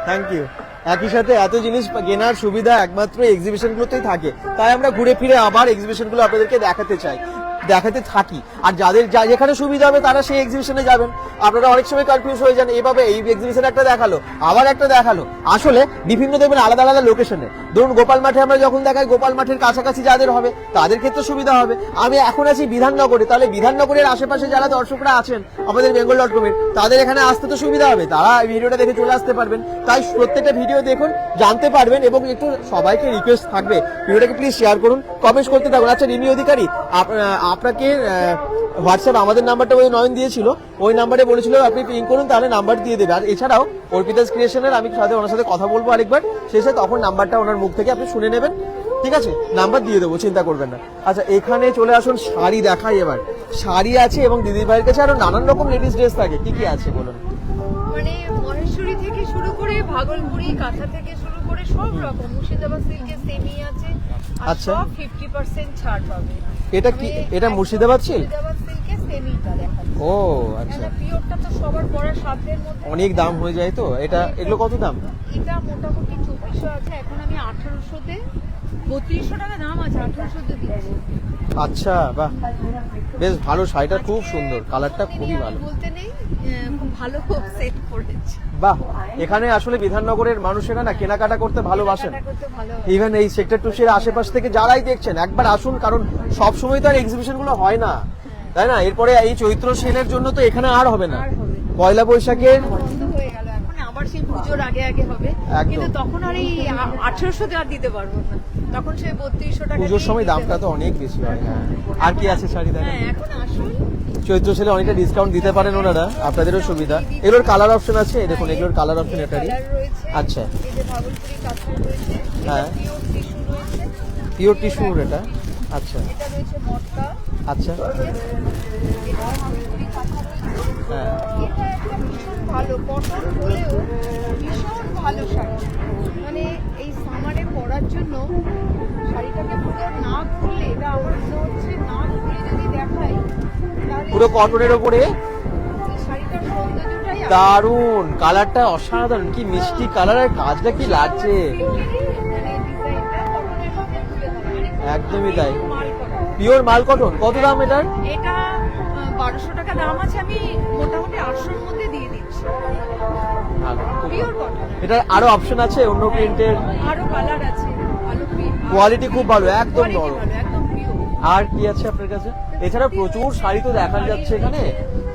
থ্যাংক ইউ। একই সাথে এত জিনিস কেনার সুবিধা একমাত্র এক্সিবিশন গুলোতেই থাকে, তাই আমরা ঘুরে ফিরে আবার এক্সিবিশন গুলো আপনাদেরকে দেখাতে চাই, দেখাতে থাকি। আর যাদের যেখানে সুবিধা হবে তারা সেই এক্সিবিশনে যাবেন। আপনারা অনেক সময় কনফিউজ হয়ে যান, এইভাবে এই এক্সিবিশন একটা দেখালো আবার একটা দেখালো, আসলে বিভিন্ন দেখবেন আলাদা আলাদা লোকেশনে। ধরুন গোপাল মাঠে আমরা যখন দেখাই, গোপাল মাঠের কাছাকাছি যাদের হবে তাদের ক্ষেত্রে সুবিধা হবে। আমি এখন আছি বিধাননগরে, তাহলে বিধাননগরের আশেপাশে যারা দর্শকরা আছেন আমাদের bengal.com-এর, তাদের এখানে আসতে তো সুবিধা হবে, তারা এই ভিডিওটা দেখে চলে আসতে পারবেন। তাই প্রত্যেকটা ভিডিও দেখুন, জানতে পারবেন, এবং একটু সবাইকে রিকোয়েস্ট থাকবে ভিডিওটাকে প্লিজ শেয়ার করুন, কমেন্ট করতে থাকুন। আচ্ছা রিমি অধিকারী, আপনাকে হোয়াটসঅ্যাপ আমাদের নাম্বারটা ওই নয়ন দিয়েছিল, ওই নাম্বারে বলেছিল আপনি পিং করুন, তাহলে নাম্বার দিয়ে দেবে। আর এছাড়াও অর্পিতাস ক্রিয়েশনের আমি ওনার সাথে কথা বলবো আরেকবার, শেষে তখন নাম্বারটা ওনার মুখ থেকে আপনি শুনে নেবেন, ঠিক আছে? নাম্বার দিয়ে দেবো, চিন্তা করবেন না। আচ্ছা এখানে চলে আসুন, শাড়ি দেখাই এবার। শাড়ি আছে এবং দিদি ভাইয়ের কাছে আরো নানান রকম লেডিস ড্রেস থাকে, কি কি আছে বলুন? মানে মহেশ্বরী থেকে শুরু করে ভাগলপুরি, কাঁথা থেকে শুরু করে সব রকম, মুর্শিদাবাদ সিল্কের সেমি আছে, আর আচ্ছা। সব 50% ছাড় পাবে। এটা কি, এটা মুর্শিদাবাদ সিল্ক? মুর্শিদাবাদ সিল্কের সেমিটা দেখাচ্ছি। ও আচ্ছা, এটা পিওরটা তো সবার পরা সাধ্যের মধ্যে। অনেক দাম হয়ে যায় তো এটা, এগুলো কত দাম? এটা মোটামুটি 2400 আছে, এখন আমি 1800-তে 3200 টাকা দাম আছে, 1800-তে দিচ্ছি। আচ্ছা বাহ, বেশ ভালো, শাড়িটা খুব সুন্দর, কালারটা খুবই ভালো। বলতে নেই, খুব ভালো সেট করেছে। বাহ, এখানে আসলে বিধাননগরের মানুষেরা না কেনাকাটা করতে ভালোবাসেন। এটা করতে ভালো। ইভেন এই সেক্টর 2 এর আশেপাশ থেকে যারাই দেখছেন একবার আসুন, কারণ সব সময় তো আর এক্সিবিশন গুলো হয় না, তাই না? এরপরে এই চৈত্র সেলের জন্য তো এখানে আর হবে না, আর হবে। পয়লা বৈশাখের বন্ধ হয়ে গেল, এখন আবার সেই পুজোর আগে আগে হবে, একদম। কিন্তু তখন আর এই 1800-তে আর দিতে পারবো না, তখন সেই 3200 টাকা পুজোর দিয়েই সময় দিতে দামটা তো হবে। অনেক বেশি হয়। হ্যাঁ, আর কি আছে শাড়ি দেখেন? হ্যাঁ, এখন আসুন। চৈত্র সেলে অনেকটা ডিসকাউন্ট দিতে পারেন ওনারা, আপনাদেরও সুবিধা। এগুলোর কালার অপশন আছে, এই দেখুন এগুলোর কালার অপশন এটারই। কালার রয়েছে, আচ্ছা। এই যে ভাগলপুরি কাঁথা রয়েছে, হ্যাঁ। পিওর টিস্যু রয়েছে, পিওর টিস্যুর এটা। আচ্ছা এটা রয়েছে মটকা, আচ্ছা, এটা ভাগলপুরি কাঁথা রয়েছে। হ্যাঁ এটা একটা ভীষণ ভালো কটন হলেও ভীষণ ভালো শাড়ি, মানে এই সামারে পরার জন্য শাড়িটাকে পুরো না খুললে, এটা আমার মনে হচ্ছে না খুলে যদি দেখাই তাহলে পুরো কটনের ওপরে, এই শাড়িটার সৌন্দর্যটাই আলাদা। দারুন, কালারটা অসাধারণ, কি মিষ্টি কালার, আর কাজটা কি লাগছে, মানে ডিজাইনটা কটনের মধ্যে তুলে ধরা, মানে একদমই তাই। মাল কটন। পিওর মাল কটন। কত দাম এটার? এটা 1200 টাকা দাম আছে, আমি মোটামুটি 800-র মধ্যে দিয়ে দিচ্ছি। ভালো, খুব পিওর ভালো। কটন, এটার আরো অপশন আছে অন্য প্রিন্টের, আরো কালার আছে, ভালো print, কোয়ালিটি খুব ভালো, একদম quality নরম। ভালো, একদম পিওর। আর কি আছে আপনার কাছে? এছাড়া প্রচুর শাড়ি তো দেখা যাচ্ছে এখানে,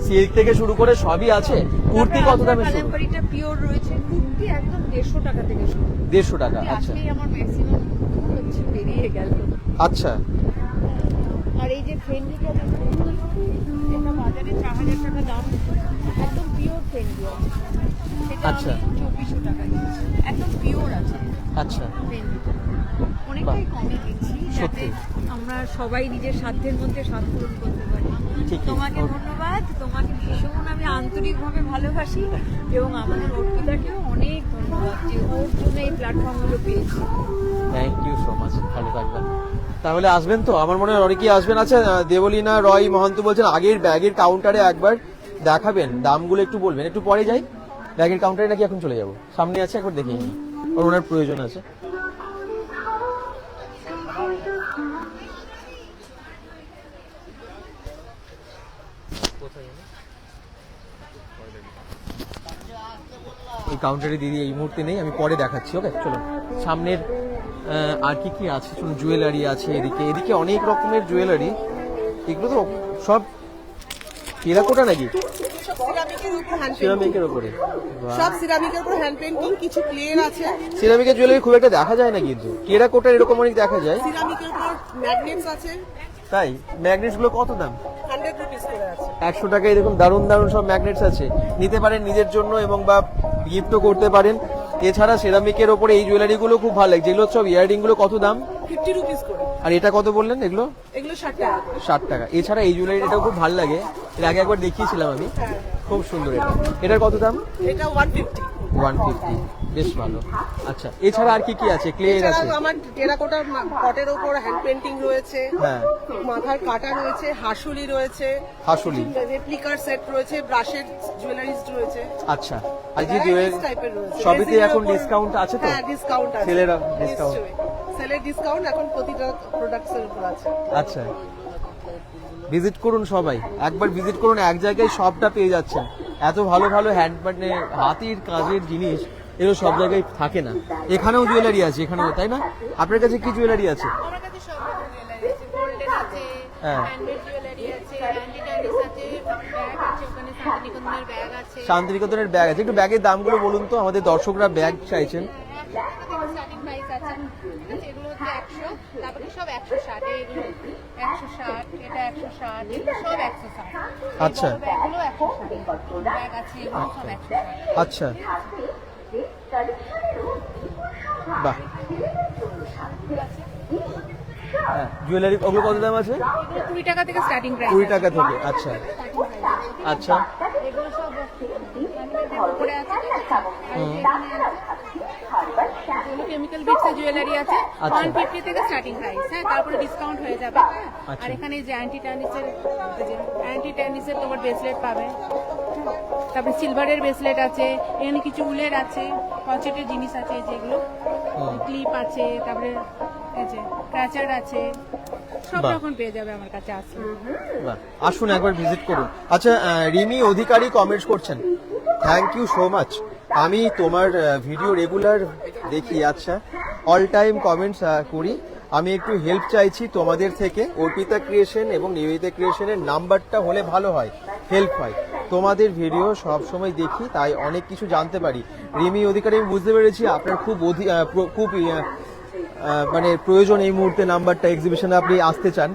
সিল্ক থেকে শুরু করে সবই আছে। কুর্তি কত দামে শুরু? কালামকারীটা পিওর রয়েছে, কুর্তি একদম 150 টাকা থেকে শুরু। 150 টাকা। আচ্ছা আজকেই আমার ম্যাক্সিমাম হচ্ছে বেরিয়ে গেল। আচ্ছা, আর এই যে ফেন্ডিটা দেখুন, এটা বাজারে 4000 টাকা দাম, একদম পিওর ফেন্ডি আছে, সেটা আচ্ছা। আমি 2400 টাকা দিচ্ছি, একদম পিওর আছে আচ্ছা, ফেন্ডিটা। অনেকটাই কমে দিচ্ছি, যাতে সত্যি। আমরা সবাই নিজের সাধ্যের মধ্যে স্বাদ পূরণ করতে পারি। ঠিকই। তোমাকে ধন্যবাদ, তোমাকে ভীষণ আমি আন্তরিকভাবে ভালোবাসি, এবং আমাদের অর্পিতাকেও অনেক ধন্যবাদ যে ওর জন্য এই প্ল্যাটফর্মগুলো পেয়েছি। থ্যাংক ইউ সো মাচ, ভালো থাকবেন। তাহলে আসবেন তো, আমার মনে হয় অনেকেই আসবেন। আচ্ছা দেবলীনা রয় মহন্ত বলছেন আগের ব্যাগের কাউন্টারে একবার দেখাবেন, দামগুলো একটু বলবেন। একটু পরে যাই, ব্যাগের কাউন্টারে নাকি এখন চলে যাব? সামনে আছে, একবার দেখে নিই, ওর ওনার প্রয়োজন আছে। এই কাউন্টারে দিদি এই মুহূর্তে নেই, আমি পরে দেখাচ্ছি। ওকে চলুন সামনের আর কি কি আছে শুনুন। জুয়েলারি আছে এদিকে, এদিকে অনেক রকমের জুয়েলারি, এগুলো তো সব টেরাকোটা নাকি? সিরামিকের উপরে, সব সিরামিকের উপর হ্যান্ড পেইন্টিং, কিছু প্লেন আছে, সিরামিকের জুয়েলারি খুব একটা দেখা যায় না, কিন্তু টেরাকোটার এরকম অনেক দেখা যায়। সিরামিকের উপর ম্যাগনেটস আছে, তাই ম্যাগনেটস গুলো কত দাম? 100 রুপিস করে আছে। 100 টাকায় এরকম দারুণ দারুণ সব ম্যাগনেটস আছে, নিতে পারেন নিজের জন্য এবং বা গিফটও করতে পারেন। এছাড়া সেরামিকের ওপরে এই জুয়েলারি গুলো খুব ভালো লাগে, যেগুলো সব ইয়াররিং গুলো কত দাম? 50 রুপিস করে। আর এটা কত বললেন এগুলো? এগুলো 60 টাকা। 60 টাকা। এছাড়া এই জুয়েলারিটাও খুব ভালো লাগে, এর আগে একবার দেখিয়েছিলাম আমি, খুব সুন্দর এটা। এটার কত দাম? এটা 150। 150, বেশ ভালো। আচ্ছা, এছাড়া আর কি কি আছে? ক্লে আছে, এছাড়াও আমার টেরাকোটা পটের উপর হ্যান্ড পেন্টিং রয়েছে, হ্যাঁ, মাথার কাটা রয়েছে, হাসুলি রয়েছে, হাসুলি, রেপ্লিকার সেট রয়েছে, ব্রাশের জুয়েলারিজ রয়েছে। আচ্ছা। আর যে জুয়েলারি টাইপের রয়েছে। সবইতে রেজিনের এখন উপর- ডিসকাউন্ট আছে তো? হ্যাঁ, ডিসকাউন্ট আছে। সেলের ডিসকাউন্ট। সেলের ডিসকাউন্ট এখন প্রতিটা প্রোডাক্টস এর উপর আছে। আচ্ছা, ভিজিট করুন সবাই, একবার ভিজিট করুন, এক জায়গায় সবটা পেয়ে যাচ্ছেন। এত ভালো ভালো হ্যান্ড মানে হাতির কাজের জিনিস এগুলো সব জায়গায় থাকে না। এখানেও জুয়েলারি আছে, এখানেও, তাই না? আপনার কাছে কি জুয়েলারি আছে? আমার কাছে সব রকম জুয়েলারি আছে, গোল্ডেন আছে, হ্যাঁ। হ্যান্ডমেড জুয়েলারি আছে, অ্যান্টি ট্যানিস আছে, ব্যাগ আছে, ওখানে শান্তিনিকেতনের ব্যাগ আছে। শান্তিনিকেতনের ব্যাগ আছে, একটু ব্যাগের দামগুলো বলুন তো, আমাদের দর্শকরা ব্যাগ চাইছেন। স্টার্টিং প্রাইস আছে, ঠিক আছে? এগুলো হচ্ছে 100, তারপরে সব 160, এগুলো 160, এটা 160, এগুলো সব 160। আচ্ছা। এই বড় ব্যাগগুলো 160, ব্যাগ আছে, এগুলো সব 160। আচ্ছা, বাহ, হ্যাঁ, জুয়েলারি ওগুলো কত দাম আছে? এগুলো 20 টাকা থেকে স্টার্টিং প্রাইস। 20 টাকা থেকে। আচ্ছা আচ্ছা, এগুলো সব হ্যান্ডমেডের উপরে আছে, ঠিক আছে? আর এখানে আছে কেমিক্যাল বিটসের জুয়েলারি আছে, আচ্ছা। 150 থেকে স্টার্টিং প্রাইস, হ্যাঁ, তারপরে ডিসকাউন্ট হয়ে যাবে, হ্যাঁ। আচ্ছা। আর এখানে যে অ্যান্টি ট্যানিসের তোমার ব্রেসলেট পাবে, তারপরে সিলভারের ব্রেসলেট আছে, এখানে কিছু উলের আছে, কচেটের জিনিস আছে, যেগুলো ক্লিপ আছে, তারপরে এই যে ক্রাচার আছে, সব বাহ। রকম পেয়ে যাবে আমার কাছে আসলে। বাহ, আসুন একবার ভিজিট করুন। আচ্ছা, রিমি অধিকারী কমেন্টস করছেন, থ্যাংক ইউ সো মাচ। আমি তোমার ভিডিও রেগুলার দেখি, আচ্ছা, অল টাইম কমেন্টস করি। আমি একটু হেল্প চাইছি তোমাদের থেকে। অর্পিতা ক্রিয়েশন এবং নিবেদিতা ক্রিয়েশনের নাম্বারটা হলে ভালো হয়, হেল্প হয়। তোমাদের ভিডিও সব সময় দেখি, তাই অনেক কিছু জানতে পারি। রিমি অধিকারী, আমি বুঝতে পেরেছি আপনার খুব মানে প্রয়োজন এই মুহূর্তে নাম্বারটা, এক্সিবিশনে আপনি আসতে চান।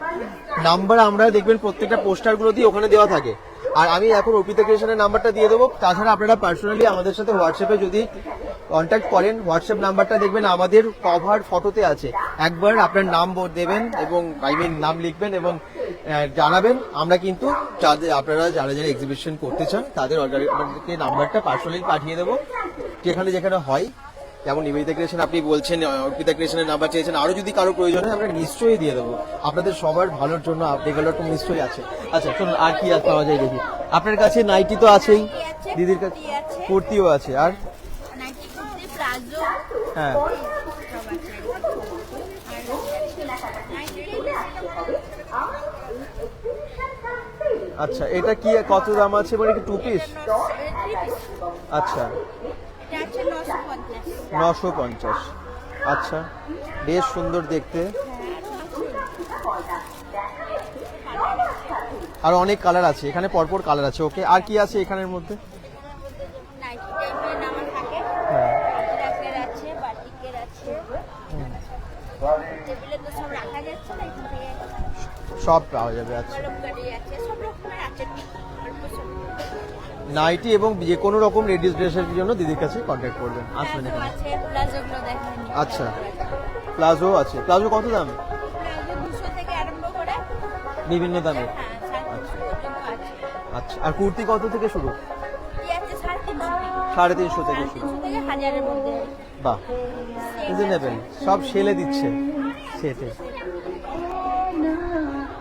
নাম্বার আমরা দেখবেন প্রত্যেকটা পোস্টারগুলোতেই ওখানে দেওয়া থাকে। আর আমি এখন অর্পিতা ক্রিয়েশনের নাম্বারটা দিয়ে দেবো। তাছাড়া আপনারা পার্সোনালি আমাদের সাথে হোয়াটসঅ্যাপে যদি কন্ট্যাক্ট করেন, হোয়াটসঅ্যাপ নাম্বারটা দেখবেন আমাদের কভার ফটোতে আছে। একবার আপনার নাম দেবেন এবং নাম লিখবেন এবং জানাবেন। আমরা কিন্তু আপনারা যারা যারা এক্সিবিশন করতে চান তাদের অর্ডারকে নাম্বারটা পার্সোনালি পাঠিয়ে দেবো, যেখানে যেখানে হয়। যেমন নিবেদিতা ক্রিয়েশন আপনি বলছেন, অর্পিতা ক্রিয়েশনের নাম্বার চেয়েছেন, আরো যদি কারো প্রয়োজন হয় আমরা নিশ্চয়ই দিয়ে দেবো। আপনাদের সবার ভালোর জন্য এগুলো তো নিশ্চয়ই আছে। আচ্ছা, চলুন আর কি পাওয়া যায় দেখি। আপনার কাছে নাইটি তো আছেই, দিদির কাছে কুর্তিও আছে, আর নাইটি, কুর্তি, প্লাজো, হ্যাঁ, আচ্ছা, এটা কি কত দাম আছে? মানে কি 2 পিস? আচ্ছা, 950। আচ্ছা, বেশ সুন্দর দেখতে, আর অনেক কালার আছে এখানে, পরপর কালার আছে। ওকে, আর কি আছে এখানের মধ্যে? নাইটি টাইপের নামা থাকে, হ্যাঁ, ব্ল্যাকের আছে, বাটিকের আছে, টেবিলে তো সব রাখা যাচ্ছে না, এখান থেকে সব পাওয়া যাবে। আচ্ছা, কলমকারি আছে, সব রকমের আছে, অল্প সব। নাইটি এবং যে কোনো রকম লেডিস ড্রেসের জন্য দিদির কাছে কন্ট্যাক্ট করবেন, আসবেন প্লাজো এখানে। আছে, প্লাজোগুলো দেখেন। আচ্ছা, প্লাজো আছে। প্লাজো কত দাম? প্লাজো 200 থেকে আরম্ভ করে, বিভিন্ন দামে। হ্যাঁ, 350 পর্যন্ত আছে। আচ্ছা, আর কুর্তি কত থেকে শুরু? কি আছে 350 350 থেকে শুরু। 350 থেকে 1000-এর মধ্যে। বাহ, রিজনেবল, সব সেলে দিচ্ছে সেটে।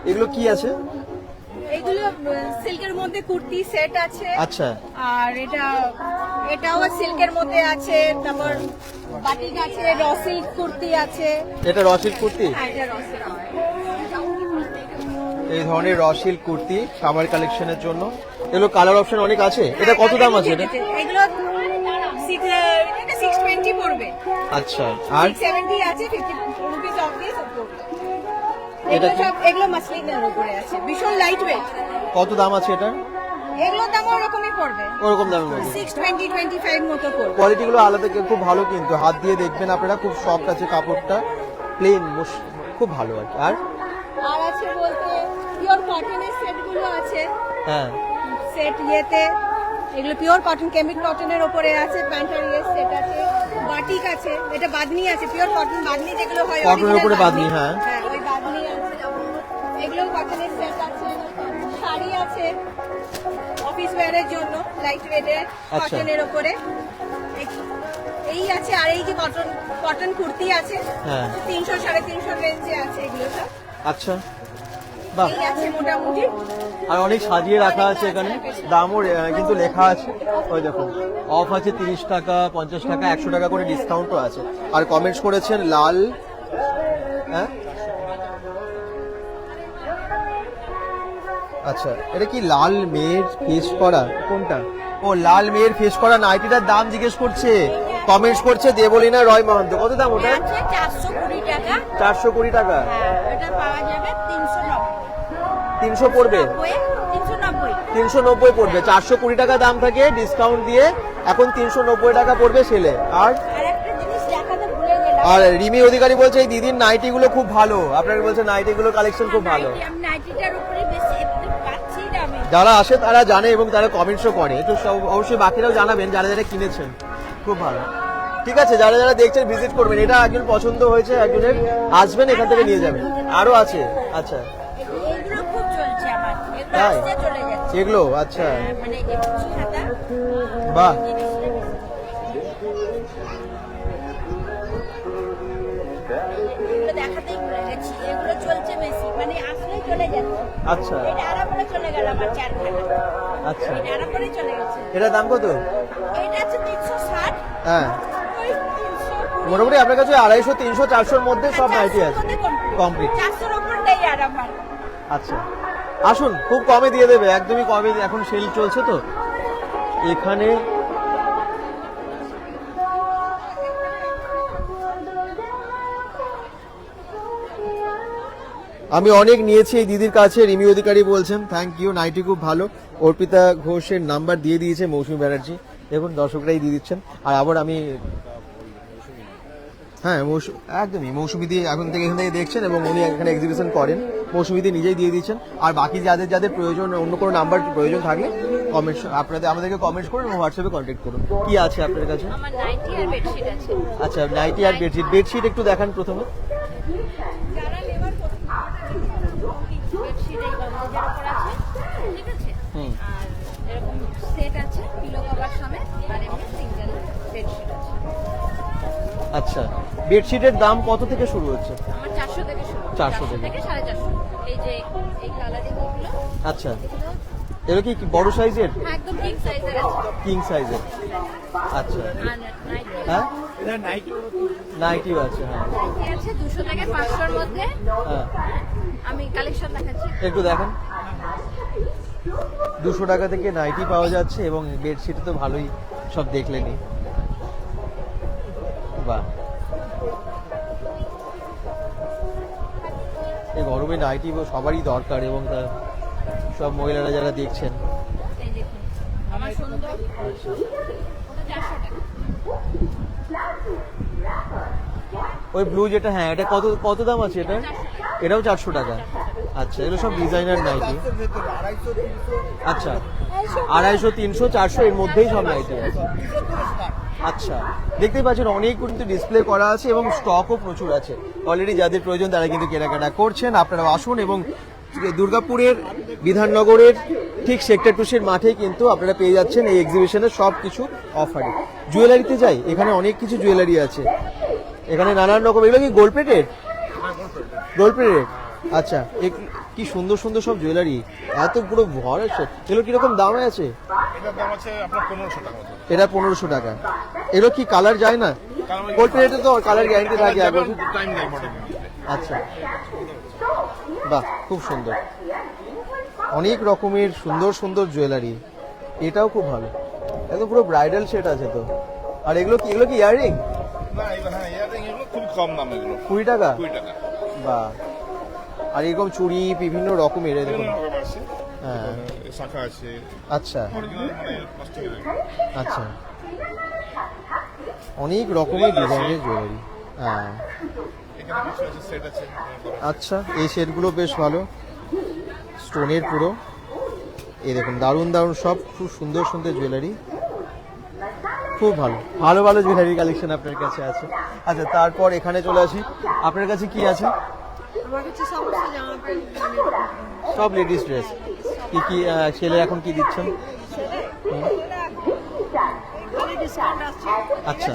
এগুলো কি আছে? এগুলো সিল্কের মধ্যে কুর্তি সেট আছে, আচ্ছা, আর এটাও সিল্কের মধ্যে আছে, তারপর বাটিক আছে, র সিল্ক কুর্তি আছে। এটা রসিল কুর্তি, হ্যাঁ, এটা র সিল্ক। এই ধরনের রসিল কুর্তি সামার কালেকশনের জন্য। এগুলো কালার অপশন অনেক আছে। এটা কত দাম আছে? এটা এগুলো 620 পড়বে। আচ্ছা, আর 670 আছে, 50 রুপিস অফ দিস পড়বে। এটা এগুলো কি? সব এগুলো মাসলিনের উপরে আছে, ভীষণ লাইট ওয়েট। কত দাম আছে এটা? এগুলোর দাম ওরকমই পড়বে, ওরকম দামের মধ্যে। 620-25 মতো পড়বে। কোয়ালিটি গুলো আলাদা, খুব ভালো, কিন্তু হাত দিয়ে দেখবেন আপনারা, খুব সফট আছে কাপড়টা, প্লেন, খুব ভালো আর কি। আর আছে বলতে পিওর কটনের সেটগুলো আছে, হ্যাঁ, সেট ইয়েতে এগুলো পিওর কটন, কেমিক কটনের উপরে আছে, প্যান্টার ইয়ের সেট আছে, বাটিক আছে, এটা বাদনি আছে, পিওর কটন বাদনি যেগুলো হয় কটনের original উপরে বাদনি, হ্যাঁ। হ্যাঁ ওই বাদনি আছে, এগুলো কটনের সেট আছে, শাড়ি আছে অফিস ওয়্যারের জন্য লাইট ওয়েটের আচ্ছা। কটনের উপরে। এই আছে, আর এই যে কটন কুর্তি আছে, হ্যাঁ। 300 350 রেঞ্জে আছে এগুলো সব। আচ্ছা, বাহ। এই আছে মোটামুটি। আর অনেক সাজিয়ে রাখা আছে এখানে, দামও কিন্তু লেখা আছে। ওই দেখুন, অফ আছে 30 টাকা, 50 টাকা, 100 টাকা করে ডিসকাউন্টও আছে। আর কমেন্টস করেছেন লাল, হ্যাঁ আচ্ছা, এটা কি লাল মেয়ের ফেস করা, কোনটা? ও লাল মেয়ের ফেস করা নাইটিটার দাম জিজ্ঞেস করছে, কমেন্টস করছে দেবলীনা রয় মহন্ত। কত দাম ওটা? 420 টাকা। 420 টাকা। এটা পাওয়া যাবে 390। 300 পড়বে, 390। 390 পড়বে। 420 টাকা দাম থাকে, ডিসকাউন্ট দিয়ে এখন 390 টাকা পড়বে সেলে। আর আরেকটা জিনিস দেখাতে ভুলে গেলাম। আর রিমি অধিকারী বলছে এই দিদির নাইটি গুলো খুব ভালো, আপনারা বলছে নাইটি গুলো কালেকশন খুব ভালো। আমি নাইটিটার উপরে বেশি একটু পাচ্ছি না আমি। যারা আসে তারা জানে এবং তারা কমেন্টসও করে, একটু অবশ্যই বাকিরাও জানাবেন যারা যারা কিনেছেন, খুব ভালো। ঠিক আছে, যারা যারা দেখছেন ভিজিট করবেন, এটা একজন পছন্দ হয়েছে একজনের, আসবেন এখান থেকে নিয়ে যাবেন। আরো আছে, আচ্ছা এগুলো খুব চলছে আমার, এগুলো তাই? আসতে চলে যাচ্ছে। এগুলো আচ্ছা, মানে এই কুচি হাতা বাহ। জিনিসটা এগুলো দেখাতেই ভুলে গেছি, এগুলো চলছে বেশি, মানে আসলেই চলে যাচ্ছে। আচ্ছা এটা আরামে চলে গেল আমার 4খানা, আচ্ছা, এটা আরামে চলে গেছে। এটার দাম কত? এটা আছে 360, হ্যাঁ, ওই 300 মোটামুটি আপনার কাছে 250, 300, 400 মধ্যে সব নাইটি আছে কমপ্লিট। 400 উপর নেই আর আমার। আচ্ছা, আসুন, খুব কমে দিয়ে দেবে, একদমই কমে, এখন সেল চলছে তো এখানে। আমি অনেক নিয়েছি এই দিদির কাছে, রিমি অধিকারী বলছেন থ্যাংক ইউ, নাইটি খুব ভালো। অর্পিতা ঘোষের নাম্বার দিয়ে দিয়েছে মৌসুমী ব্যানার্জি, দেখুন দর্শকরাই দিয়ে দিচ্ছেন। আর আবার আমি, হ্যাঁ একদমই মৌসুমী দিয়ে এখন থেকে এখান থেকে দেখছেন এবং উনি এখানে এক্সিবিশন করেন, মৌসুমী দিয়ে নিজেই দিয়ে দিচ্ছেন। আর বাকি যাদের যাদের প্রয়োজন, অন্য কোনো নাম্বার প্রয়োজন থাকলে কমেন্টস আমাদেরকে কমেন্টস করুন এবং হোয়াটসঅ্যাপে কন্ট্যাক্ট করুন। কি আছে আপনার কাছে? আমার নাইটি আর বেডশিট আছে। আচ্ছা, নাইটি আর বেডশিট। বেডশিট একটু দেখান প্রথমে। যারা নেবার বেডশিট এই গন্ধের উপর আছে, ঠিক আছে? হুম। আর এরকম সেট আছে পিলো কভার সমেত, আর এমনি সিঙ্গেল বেডশিট আছে। আচ্ছা, বেডশিটের দাম কত থেকে শুরু হচ্ছে? আমার 400 থেকে শুরু, 400 থেকে। 450। এই যে এই কালারিং গুলো, আচ্ছা, এগুলো কি বড় সাইজের? একদম কিং সাইজের আছে। কিং সাইজের, আচ্ছা। আর নাইটি হ্যাঁ, নাইটিও আছে, হ্যাঁ আছে 200 থেকে 500 এর মধ্যে। হ্যাঁ, আমি কালেকশন দেখাচ্ছি। একটু দেখেন। 200 টাকা থেকে নাইটি পাওয়া যাচ্ছে এবং বেডশিট তো ভালোই, সব দেখলেনি। বাহ, এই গরমে নাইটি সবারই দরকার এবং সব মহিলারা যারা দেখছেন। এই দেখুন আমার সুন্দর, আচ্ছা, ওটা 400 টাকা। ওই ব্লু যেটা, হ্যাঁ এটা কত কত দাম আছে এটা? এটাও 400 টাকা। আচ্ছা, এগুলো সব ডিজাইনার নাইটি। আচ্ছা, 250, 300, 400 এর মধ্যেই সব নাইটি আছে। আচ্ছা, দেখতেই পাচ্ছেন অনেক কিন্তু ডিসপ্লে করা আছে এবং স্টকও প্রচুর আছে। অলরেডি যাদের প্রয়োজন তারা কিন্তু কেনাকাটা করছেন। আপনারা আসুন এবং দুর্গাপুরের বিধাননগরের ঠিক সেক্টর 2 মাঠেই কিন্তু আপনারা পেয়ে যাচ্ছেন এই এক্সিবিশনের সব কিছু অফারে। জুয়েলারিতে যাই, এখানে অনেক কিছু জুয়েলারি আছে, এখানে নানান রকম। এগুলো কি গোল্ড প্লেটেড? গোল্ড প্লেটেড, আচ্ছা। কি সুন্দর সুন্দর সব জুয়েলারি, এত পুরো ভর আছে। এগুলো কিরকম দামে আছে? এটার দাম আছে আপনার 1500 টাকা মতো। এটা 1500 টাকা। এগুলো কি কালার যায় না? গোল্ড প্লেটে তো কালার গ্যারান্টি থাকে আগে। টাইম নেই মডেল। আচ্ছা, বাহ, খুব সুন্দর, অনেক রকমের সুন্দর সুন্দর জুয়েলারি। এটাও খুব ভালো, একদম পুরো ব্রাইডাল সেট আছে তো। আর এগুলো কি ইয়াররিং? না এগুলো, হ্যাঁ ইয়ারিং এগুলো খুব কম দাম, এগুলো 20 টাকা। 20 টাকা। বাহ, আর এরকম চুড়ি বিভিন্ন রকমের, দেখুন। বিভিন্ন রকম আছে, হ্যাঁ, শাখা আছে, আচ্ছা অরিজিনাল মানে প্লাস্টিকের। আচ্ছা, অনেক রকমের ডিজাইনের জুয়েলারি। হ্যাঁ, এখানে কিছু আছে, সেট আছে। আচ্ছা, এই সেটগুলো বেশ ভালো, স্টোনের পুরো। এই দেখুন দারুণ দারুণ সব খুব সুন্দর সুন্দর জুয়েলারি। খুব ভালো ভালো ভালো জুয়েলারি কালেকশন আপনার কাছে আছে। আচ্ছা তারপর এখানে চলে আসি, আপনার কাছে কি আছে? আমার কাছে সমস্ত জামা প্যান্ট সব লেডিস ড্রেস। কি কি ছেলে এখন কি দিচ্ছেন? ডিসকাউন্ট আসছে। আচ্ছা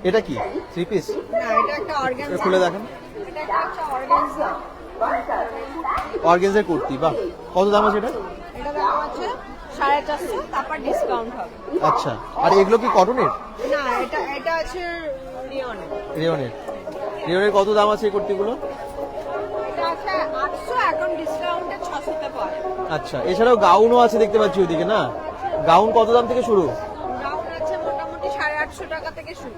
এটা কি থ্রি পিস? না, এটা একটা অর্গানজা। খুলে দেখেন। এটা একটা অর্গানজা। অর্গেনজার কুর্তি, বাহ কত দাম আছে এটা? এটা দাম আছে 450, তারপর ডিসকাউন্ট হবে। আচ্ছা আর এগুলো কি কটনের? না, এটা আছে রিয়নের। রেয়নের। রেয়নের কত দাম আছে এই কুর্তিগুলো? এটা আছে 800, এখন ডিসকাউন্টে 600 তে পাওয়া যাবে। আচ্ছা এছাড়াও গাউনও আছে দেখতে পাচ্ছি ওদিকে, না? গাউন কত দাম থেকে শুরু? গাউন আছে মোটামুটি 850 টাকা থেকে শুরু।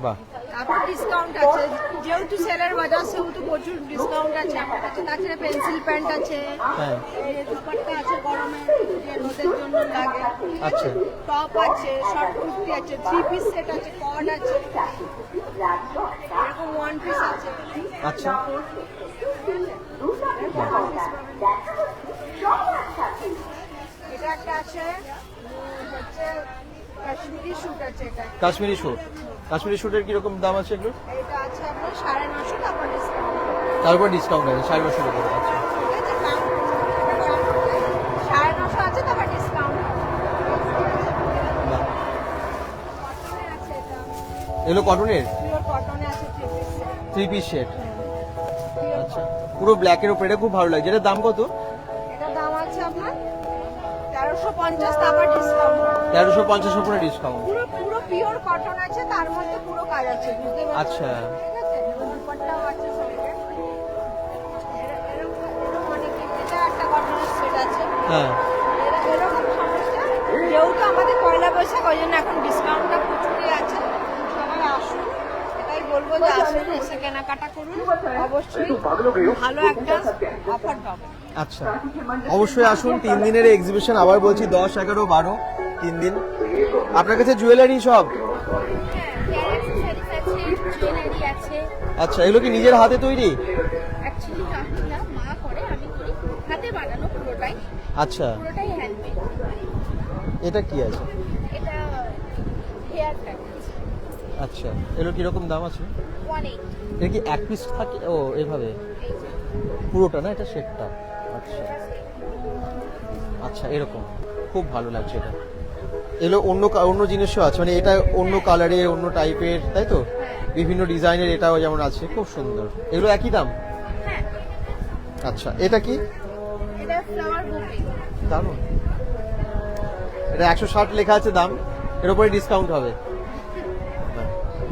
বাহ তারপর ডিসকাউন্ট আছে, যেহেতু সেলের বাজার সেহেতু প্রচুর ডিসকাউন্ট আছে আমার কাছে। তাছাড়া পেন্সিল প্যান্ট আছে, হ্যাঁ এই দুপাট্টা আছে গরমে যে রোদের জন্য লাগে, আচ্ছা টপ আছে, শর্ট কুর্তি আছে, থ্রি পিস সেট আছে, কর্ড আছে, এরকম ওয়ান পিস আছে। আচ্ছা এটা একটা আছে হচ্ছে কাশ্মীরি স্যুট আছে। এটা কাশ্মীরি স্যুট। কাশ্মীরি স্যুটের কিরকম দাম আছে এগুলো? এটা আছে আপনার 950, তারপর ডিসকাউন্ট। তারপর ডিসকাউন্ট আছে 550 করে। আচ্ছা 950 আছে, তারপর ডিসকাউন্ট বাহ। আছে। এটা এগুলো কটনের পিওর কটনে আছে, three piece set. Three piece set. আচ্ছা পুরো ব্ল্যাকের উপরে, এটা খুব ভালো লাগে। এটার দাম কত? এটা দাম আছে আপনার 1350, তারপর ডিসকাউন্ট। 1350 উপরে ডিসকাউন্ট। পুরো পিওর কটন আছে, তার মধ্যে পুরো কাজ আছে, বুঝতে পারছেন? আচ্ছা ঠিক আছে, এবং দুপাট্টাও আছে সঙ্গে। এরকম অনেক এটা একটা কটনের সেট আছে। হ্যাঁ এরকম সমস্যা, যেহেতু আমাদের পয়লা বৈশাখ, ওই জন্য এখন ডিসকাউন্টটা প্রচুরই আছে। সবাই আসুন, এটাই বলবো যে আসুন, এসে কেনাকাটা করুন, অবশ্যই ভালো একটা অফার পাবেন। আচ্ছা অবশ্যই আসুন। 3 দিনের এক্সিবিশন, আবার বলছি 10, 11, 12 3 দিন। আপনার কাছে জুয়েলারি সব? জুয়েলারি আছে। আচ্ছা এগুলো কি নিজের হাতে তৈরি? অ্যাকচুয়ালি কাকিনা মা করে, আমি করি হাতে বানানো পুরোটাই, আচ্ছা পুরোটাই হ্যান্ডমেড। এটা কি আছে? এটা হেয়ার প্যাকেজ আচ্ছা এগুলো কিরকম দাম আছে? 180। এটা কি এক পিস থাকে? ও এভাবে পুরোটা না, এটা সেটটা? আচ্ছা আচ্ছা এরকম খুব ভালো লাগছে এটা। এগুলো অন্য জিনিসও আছে, মানে এটা অন্য কালারে অন্য টাইপের, তাই তো? বিভিন্ন ডিজাইনের এটাও যেমন আছে, খুব সুন্দর। এগুলো একই দাম? হ্যাঁ, আচ্ছা এটা কি? এটা ফ্লাওয়ার বুকে। দারুণ। এটা 160 লেখা আছে দাম, এর উপরে ডিসকাউন্ট হবে। বাহ,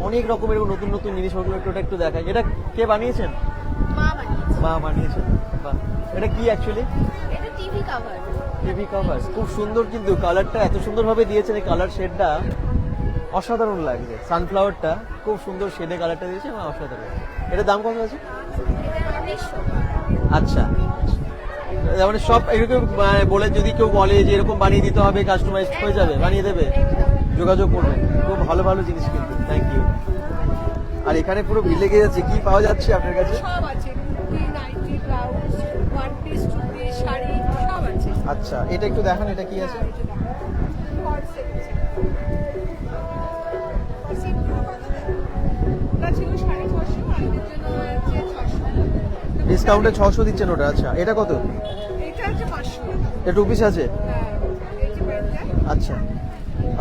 অনেক রকমের নতুন নতুন জিনিস, ওগুলো একটু দেখাই। এটা কে বানিয়েছেন? মা বানিয়েছে। মা বানিয়েছেন। বাহ, এটা কি অ্যাকচুয়ালি? এটা টিভি কভার। টিভি কভার, খুব সুন্দর, কিন্তু কালারটা এত সুন্দরভাবে দিয়েছেন, এই কালার শেডটা অসাধারণ লাগছে। সানফ্লাওয়ারটা খুব সুন্দর শেডে কালারটা দিয়েছে, এবং অসাধারণ। এটার দাম কত আছে? এটা 1900। আচ্ছা মানে সব এরকম বলে যদি কেউ বলে যে এরকম বানিয়ে দিতে হবে, কাস্টমাইজ হয়ে যাবে, বানিয়ে দেবে, যোগাযোগ করবেন। খুব ভালো ভালো জিনিস কিন্তু, থ্যাংক ইউ। আর এখানে পুরো ভিড় লেগে যাচ্ছে, কি পাওয়া যাচ্ছে আপনার কাছে? সব আছে, kurti, nighty, blouse, one piece, চুড়ি, শাড়ি, সব আছে। আচ্ছা এটা একটু দেখান, এটা কি আছে? কর্ড সেট আছে। কর্ড সেট গুলো কত দেয়? ওটা ছিল 650, আমাদের জন্য হয়েছে 600। ডিসকাউন্টে 600 দিচ্ছেন ওটা? আচ্ছা এটা কত? এটা হচ্ছে 500। এটা টু পিস আছে? হ্যাঁ, এই যে প্যান্টটা। আচ্ছা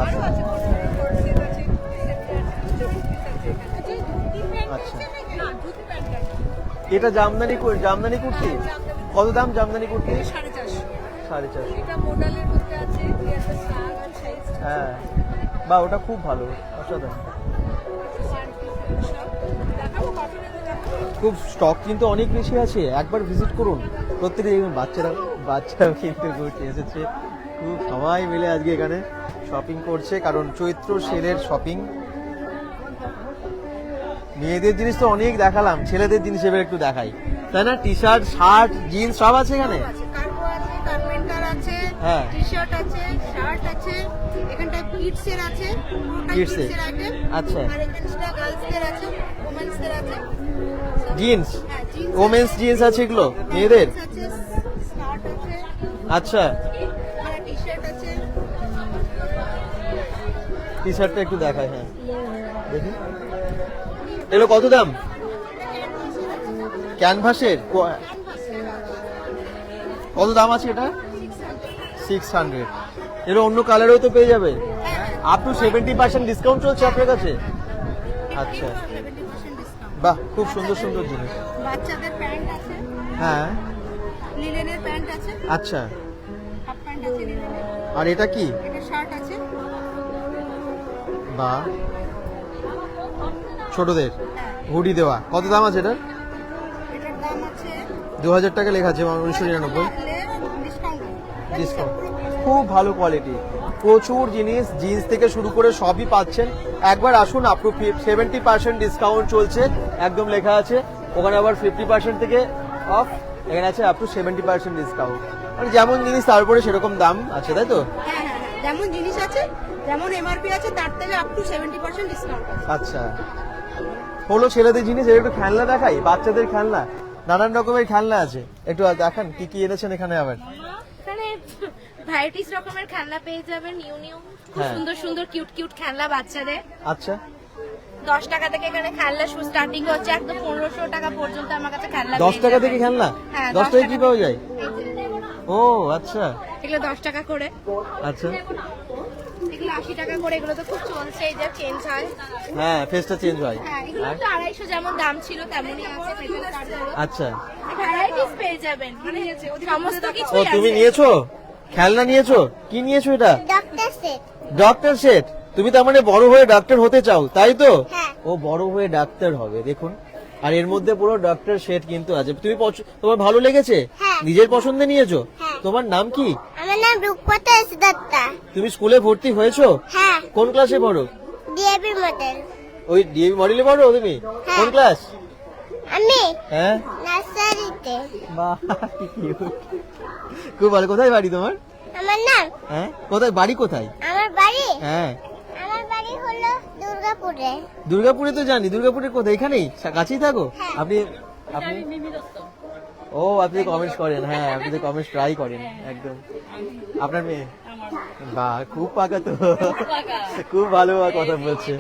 আরো আচ্ছা আছে, কর্ড সেট আছে, কুর্তি সেট আছে, দুটো পিস আছে এখানে। আচ্ছা, ধুতি প্যান্ট আচ্ছা। আছে নাকি? না, ধুতি প্যান্ট আছে। এটা জামদানি জামদানি কুর্তি? কত দাম জামদানি কুর্তি? 450। 450। এটা মোডালের মধ্যে আছে, একটা স্টার আছে, হ্যাঁ বা ওটা খুব ভালো, অসাধারণ। দেখাবো কটনের দেখাবো। খুব স্টক কিন্তু অনেক বেশি আছে, একবার ভিজিট করুন। প্রত্যেকে দেখবেন বাচ্চারাও কিন্তু ঘুরতে এসেছে, খুব সবাই মিলে আজকে এখানে শপিং করছে, কারণ চৈত্র সেলের শপিং। মেয়েদের জিনিস তো অনেক দেখালাম, ছেলেদের জিনিস এবার একটু দেখাই, তাই না? টি শার্ট, শার্ট, জিন্স সব আছে এখানে। কার্গো আছে, কার্পেন্টার আছে, হ্যাঁ। টি-শার্ট আছে, শার্ট আছে, এখানটায় কিডসের আছে, পুরোটাই Kids এর। কিডসের আইটেম। আচ্ছা। আর এখানটা গার্লসদের আছে, ওমেন্সদের আছে। জিন্স, হ্যাঁ, জিন্স ওমেন্স জিন্স আছে এগুলো মেয়েদের? আছে, স্কার্ট আছে, আচ্ছা মানে টি-শার্ট আছে, টি শার্টটা একটু দেখায়, হ্যাঁ দেখি এগুলো কত দাম? ক্যানভাসের কত দাম আছে এটা? 600। এর অন্য কালারেও তো পেয়ে যাবে, আপ টু 70% ডিসকাউন্ট চলছে আপনার কাছে? আচ্ছা, বাহ, খুব সুন্দর সুন্দর জিনিস। বাচ্চাদের প্যান্ট আছে, হ্যাঁ লিনেনের প্যান্ট আছে, আচ্ছা, হাফ প্যান্ট আছে লিনেনের, আর এটা কি? এটা শার্ট আছে, বাহ, ছোটদের হুডি দেওয়া, কত দাম আছে এটার? এটার দাম আছে 2000 টাকা লেখা আছে, 1999 ডিসকাউন্ট। ডিসকাউন্ট। খুব ভালো কোয়ালিটি, প্রচুর জিনিস, জিন্স থেকে শুরু করে সবই পাচ্ছেন। একবার আসুন, আপ টু 70% ডিসকাউন্ট চলছে, একদম লেখা আছে। ওখানে আবার 50% থেকে অফ, এখানে আছে আপ টু 70% ডিসকাউন্ট। মানে যেমন জিনিস তারপরে সেরকম দাম আছে, তাই তো? হ্যাঁ হ্যাঁ, যেমন জিনিস আছে, যেমন এমআরপি আছে, তার থেকে আপ টু 70% ডিসকাউন্ট আছে। আচ্ছা, হলো ছেলেদের জিনিস। এর একটু খেলনা দেখাই, বাচ্চাদের খেলনা, নানান রকমের খেলনা আছে, একটু দেখান কি কি এনেছেন এখানে আবার। এখানে ভ্যারাইটিস রকমের খেলনা পেয়ে যাবেন, নিউ নিউ খুব হ্যাঁ। সুন্দর সুন্দর কিউট কিউট খেলনা বাচ্চাদের। আচ্ছা, 10 টাকা থেকে এখানে খেলনা স্টার্টিং হচ্ছে একদম 1500 টাকা পর্যন্ত আমার কাছে খেলনা 10 টাকা থেকে খেলনা? হ্যাঁ, 10 টাকা কি পাওয়া যায়? ও আচ্ছা এগুলো 10 টাকা করে, আচ্ছা, এগুলো 80 টাকা করে, এগুলো তো খুব চলছে, এই যে চেঞ্জ হয়। হ্যাঁ ফেসটা চেঞ্জ হয়। হ্যাঁ, এগুলো তো 250 যেমন দাম ছিল তেমনই আছে, পেটেল কার্ডগুলো আচ্ছা, ভ্যারাইটিস পেয়ে যাবেন, মানে সমস্ত ও কিছুই তুমি আছে। নিয়েছো খেলনা, নিয়েছো কি নিয়েছো? এটা ডক্টর সেট। Doctor set. তুমি তার মানে বড় হয়ে ডাক্তার হতে চাও, তাই তো? হ্যাঁ। ও বড় হয়ে ডাক্তার হবে, দেখুন। আর এর মধ্যে পুরো ডক্টর সেট কিন্তু আছে। তুমি তোমার ভালো লেগেছে? হ্যাঁ। নিজের পছন্দে নিয়েছো? হ্যাঁ। তোমার নাম কি? আমার নাম রূপকথা দত্তা। তুমি স্কুলে ভর্তি হয়েছো? হ্যাঁ, কোন ক্লাসে পড়ো? DAB model. ওই ডিএবি মডেলে পড়ো তুমি? হ্যাঁ। কোন ক্লাস? আমি হ্যাঁ, নার্সারিতে। বাহ কি cute। খুব ভালো। কোথায় বাড়ি তোমার? আমার নাম, হ্যাঁ, কোথায় বাড়ি কোথায়? আমার বাড়ি, হ্যাঁ, আমার বাড়ি হলো দুর্গাপুরে। দুর্গাপুরে তো জানি। দুর্গাপুরের কোথায়? এখানেই কাছেই থাকো? হ্যাঁ। আপনি আপনি ও আপনি কমেন্টস করেন, হ্যাঁ আপনি তো কমেন্টস ট্রাই করেন একদম। আপনার মেয়ে? বাহ, খুব পাকা তো, খুব ভালো কথা বলছে।